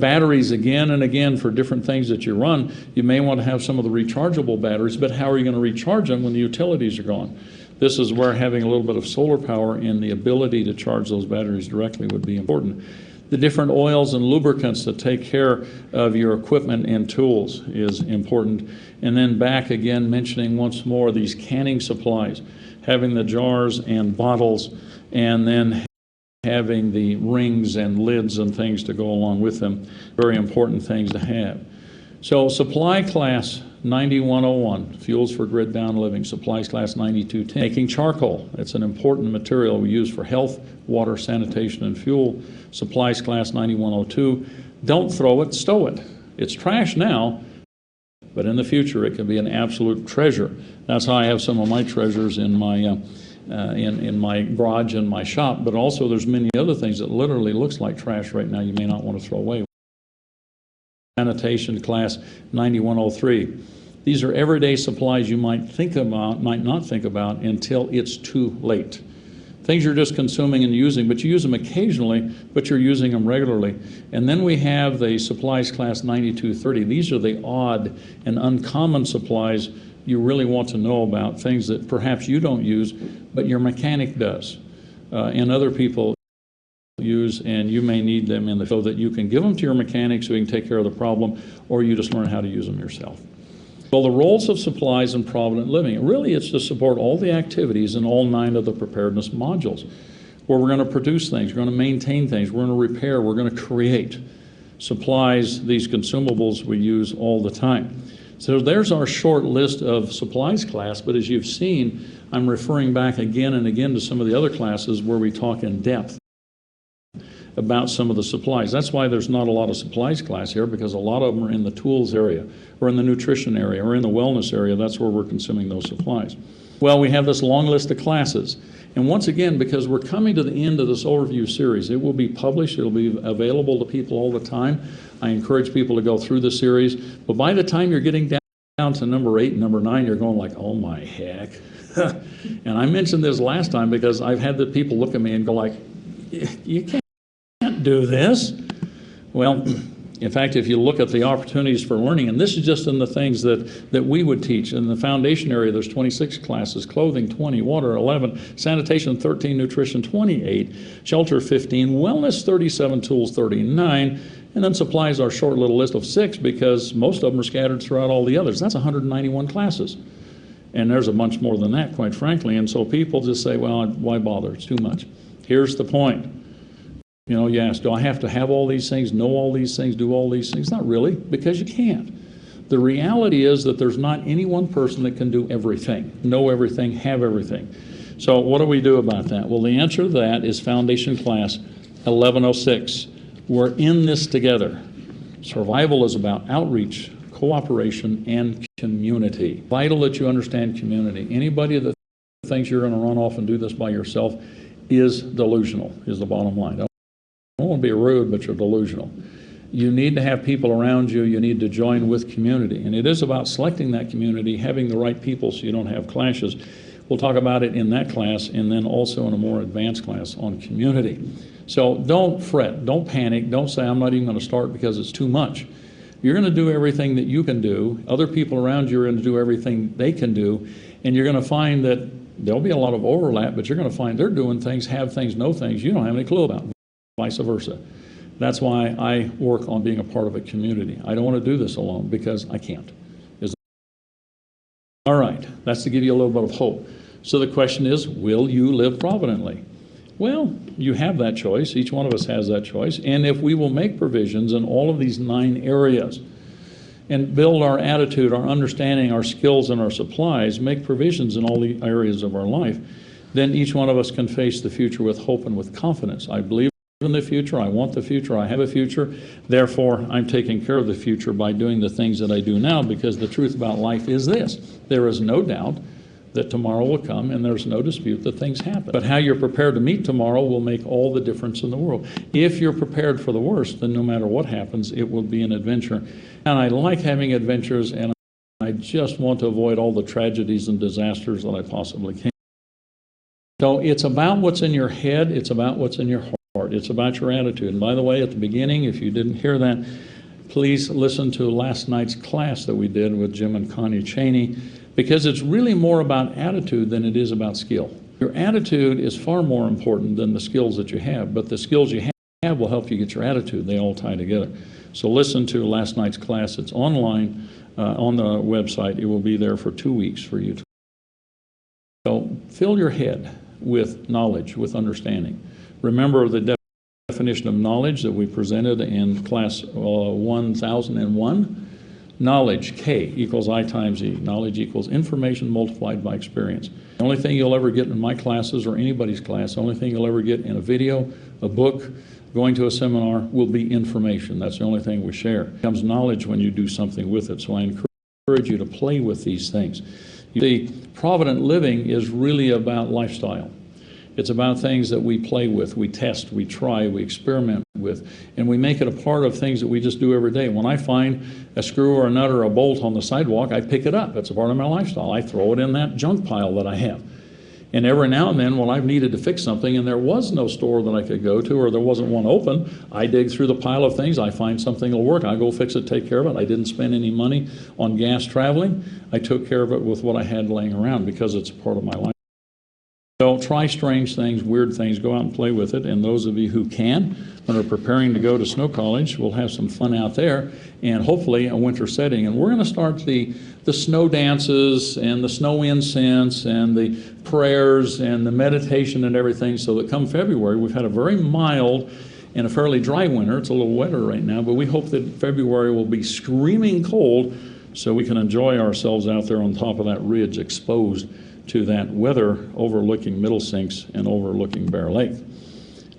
Batteries again and again for different things that you run. You may want to have some of the rechargeable batteries, but how are you going to recharge them when the utilities are gone? This is where having a little bit of solar power and the ability to charge those batteries directly would be important. The different oils and lubricants that take care of your equipment and tools is important. And then back again, mentioning once more these canning supplies, having the jars and bottles, and then having the rings and lids and things to go along with them. Very important things to have. So supply class 9101, fuels for grid bound living. Supplies class 9210, making charcoal. It's an important material we use for health, water, sanitation, and fuel. Supplies class 9102, don't throw it, stow it. It's trash now, but in the future it can be an absolute treasure. That's how I have some of my treasures in my in my garage and my shop, but also there's many other things that literally looks like trash right now you may not want to throw away. Sanitation class 9103. These are everyday supplies you might think about, might not think about until it's too late. Things you're just consuming and using, but you use them occasionally, but you're using them regularly. And then we have the supplies class 9230. These are the odd and uncommon supplies you really want to know about, things that perhaps you don't use, but your mechanic does, and other people use, and you may need them in the so that you can give them to your mechanic so he can take care of the problem, or you just learn how to use them yourself. Well, the roles of supplies in Provident Living, really it's to support all the activities in all 9 of the preparedness modules, where we're going to produce things, we're going to maintain things, we're going to repair, we're going to create. Supplies, these consumables we use all the time. So there's our short list of supplies class, but as you've seen, I'm referring back again and again to some of the other classes where we talk in depth about some of the supplies. That's why there's not a lot of supplies class here, because a lot of them are in the tools area, or in the nutrition area, or in the wellness area. That's where we're consuming those supplies. Well, we have this long list of classes. And once again, because we're coming to the end of this overview series, it will be published, it'll be available to people all the time. I encourage people to go through the series, but by the time you're getting down to number 8 and number 9, you're going like, oh my heck. And I mentioned this last time because I've had the people look at me and go like, you can't do this. Well, in fact, if you look at the opportunities for learning, and this is just in the things that we would teach. In the foundation area, there's 26 classes, clothing 20, water 11, sanitation 13, nutrition 28, shelter 15, wellness 37, tools 39, and then supplies our short little list of 6 because most of them are scattered throughout all the others. That's 191 classes. And there's a bunch more than that, quite frankly. And so people just say, well, why bother? It's too much. Here's the point. You know, you ask, do I have to have all these things, know all these things, do all these things? Not really, because you can't. The reality is that there's not any one person that can do everything, know everything, have everything. So what do we do about that? Well, the answer to that is Foundation Class 1106. We're in this together. Survival is about outreach, cooperation, and community. Vital that you understand community. Anybody that thinks you're going to run off and do this by yourself is delusional, is the bottom line. I don't want to be rude, but you're delusional. You need to have people around you. You need to join with community. And it is about selecting that community, having the right people so you don't have clashes. We'll talk about it in that class and then also in a more advanced class on community. So don't fret, don't panic, don't say I'm not even going to start because it's too much. You're going to do everything that you can do. Other people around you are going to do everything they can do. And you're going to find that there'll be a lot of overlap, but you're going to find they're doing things, have things, know things you don't have any clue about. Vice versa. That's why I work on being a part of a community. I don't want to do this alone because I can't. All That's to give you a little bit of hope. So the question is, will you live providently? Well, you have that choice. Each one of us has that choice. And if we will make provisions in all of these 9 areas and build our attitude, our understanding, our skills, and our supplies, make provisions in all the areas of our life, then each one of us can face the future with hope and with confidence. I believe in the future. I want the future. I have a future. Therefore, I'm taking care of the future by doing the things that I do now, because the truth about life is this. There is no doubt that tomorrow will come, and there's no dispute that things happen. But how you're prepared to meet tomorrow will make all the difference in the world. If you're prepared for the worst, then no matter what happens, it will be an adventure. And I like having adventures, and I just want to avoid all the tragedies and disasters that I possibly can. So it's about what's in your head. It's about what's in your heart. It's about your attitude. And by the way, at the beginning, if you didn't hear that, please listen to last night's class that we did with Jim and Connie Cheney, because it's really more about attitude than it is about skill. Your attitude is far more important than the skills that you have, but the skills you have will help you get your attitude. They all tie together. So listen to last night's class. It's online on the website. It will be there for 2 weeks for you to. So fill your head with knowledge, with understanding. Remember the definition of knowledge that we presented in class 1001. Knowledge, K equals I times E. Knowledge equals information multiplied by experience. The only thing you'll ever get in my classes or anybody's class, the only thing you'll ever get in a video, a book, going to a seminar will be information. That's the only thing we share. It becomes knowledge when you do something with it. So I encourage you to play with these things. You see, provident living is really about lifestyle. It's about things that we play with, we test, we try, we experiment with, and we make it a part of things that we just do every day. When I find a screw or a nut or a bolt on the sidewalk, I pick it up. It's a part of my lifestyle. I throw it in that junk pile that I have. And every now and then when I've needed to fix something and there was no store that I could go to, or there wasn't one open, I dig through the pile of things, I find something that'll work, I go fix it, take care of it. I didn't spend any money on gas traveling. I took care of it with what I had laying around because it's a part of my life. So try strange things, weird things, go out and play with it. And those of you who can, when are preparing to go to Snow College, we'll have some fun out there, and hopefully a winter setting. And we're going to start the snow dances and the snow incense and the prayers and the meditation and everything, so that come February, we've had a very mild and a fairly dry winter. It's a little wetter right now, but we hope that February will be screaming cold so we can enjoy ourselves out there on top of that ridge, exposed to that weather, overlooking Middle Sinks and overlooking Bear Lake.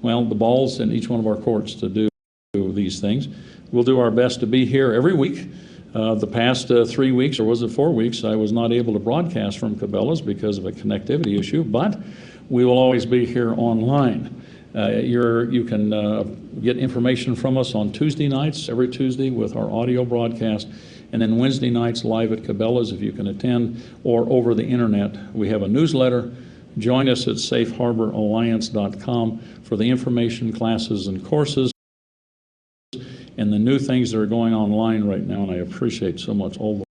Well, the ball's in each one of our courts to do these things. We'll do our best to be here every week. The past 3 weeks, or was it 4 weeks, I was not able to broadcast from Cabela's because of a connectivity issue, but we will always be here online. You can get information from us on Tuesday nights, every Tuesday, with our audio broadcast, and then Wednesday nights live at Cabela's if you can attend, or over the internet. We have a newsletter. Join us at safeharboralliance.com for the information, classes, and courses, and the new things that are going online right now, and I appreciate so much all the.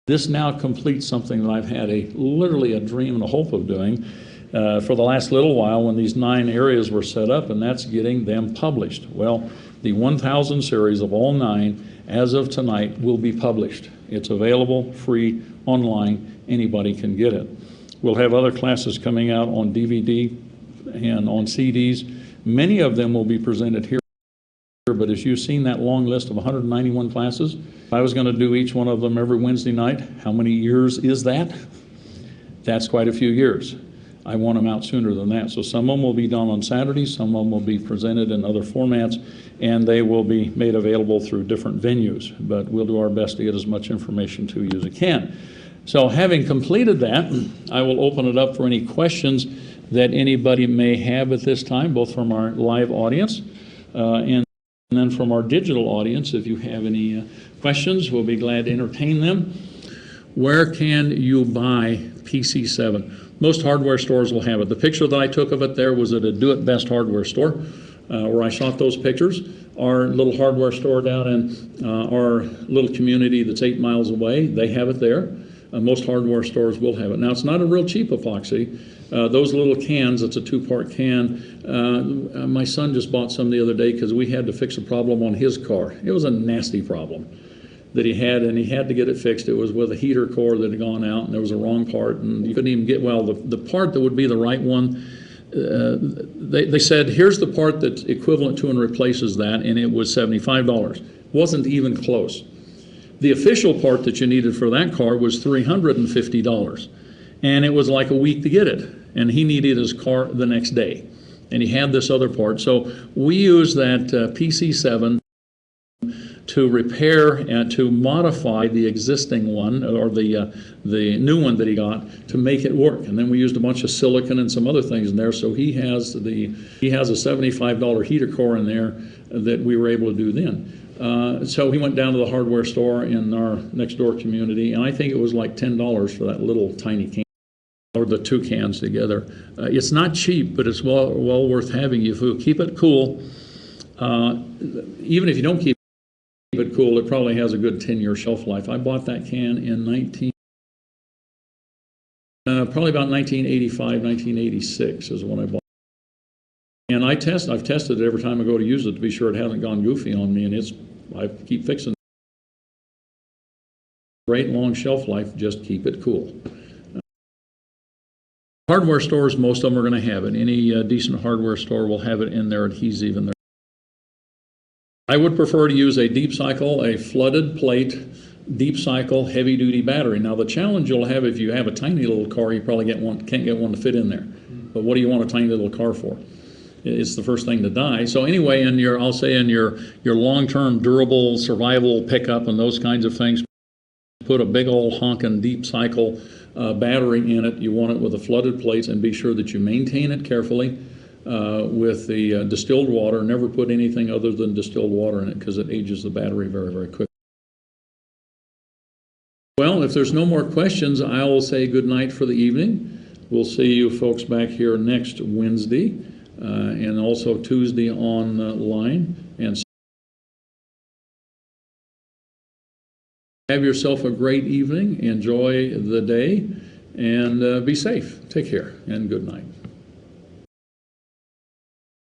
This now completes something that I've had literally a dream and a hope of doing for the last little while when these 9 areas were set up, and that's getting them published. Well, the 1000 series of all 9, as of tonight, will be published. It's available, free, online. Anybody can get it. We'll have other classes coming out on DVD and on CDs. Many of them will be presented here, but as you've seen that long list of 191 classes, if I was going to do each one of them every Wednesday night, how many years is that? That's quite a few years. I want them out sooner than that. So some of them will be done on Saturdays, some of them will be presented in other formats, and they will be made available through different venues. But we'll do our best to get as much information to you as we can. So having completed that, I will open it up for any questions that anybody may have at this time, both from our live audience and then from our digital audience. If you have any questions, we'll be glad to entertain them. Where can you buy PC7? Most hardware stores will have it. The picture that I took of it there was at a Do-It-Best hardware store where I shot those pictures. Our little hardware store down in our little community that's 8 miles away, they have it there. Most hardware stores will have it. Now, it's not a real cheap epoxy. Those little cans, it's a 2-part can. My son just bought some the other day because we had to fix a problem on his car. It was a nasty problem. that he had, and he had to get it fixed. It was with a heater core that had gone out, and there was a wrong part, and you couldn't even get, well, the part that would be the right one, they said, here's the part that's equivalent to and replaces that, and it was $75. Wasn't even close. The official part that you needed for that car was $350, and it was like a week to get it, and he needed his car the next day, and he had this other part. So we use that PC7 to repair and to modify the existing one, or the new one that he got, to make it work. And then we used a bunch of silicon and some other things in there. So he has a $75 heater core in there that we were able to do then. So he went down to the hardware store in our next door community, and I think it was like $10 for that little tiny can, or the two cans together. It's not cheap, but it's well worth having. If you keep it cool, even if you don't keep it cool, it probably has a good 10-year shelf life. I bought that can in probably about 1985, 1986 is when I bought it. And I've tested it every time I go to use it to be sure it hasn't gone goofy on me, and I keep fixing it. Great long shelf life, just keep it cool. Hardware stores, most of them are going to have it. Any decent hardware store will have it in their adhesive and their. I would prefer to use a deep cycle, a flooded plate, deep cycle, heavy duty battery. Now the challenge you'll have if you have a tiny little car, you probably can't get one to fit in there. But what do you want a tiny little car for? It's the first thing to die. So anyway, I'll say in your long-term durable survival pickup and those kinds of things, put a big old honking deep cycle battery in it. You want it with the flooded plates, and be sure that you maintain it carefully. With the distilled water. Never put anything other than distilled water in it, because it ages the battery very, very quickly. Well, if there's no more questions, I will say good night for the evening. We'll see you folks back here next Wednesday and also Tuesday online. And have yourself a great evening. Enjoy the day and be safe. Take care and good night.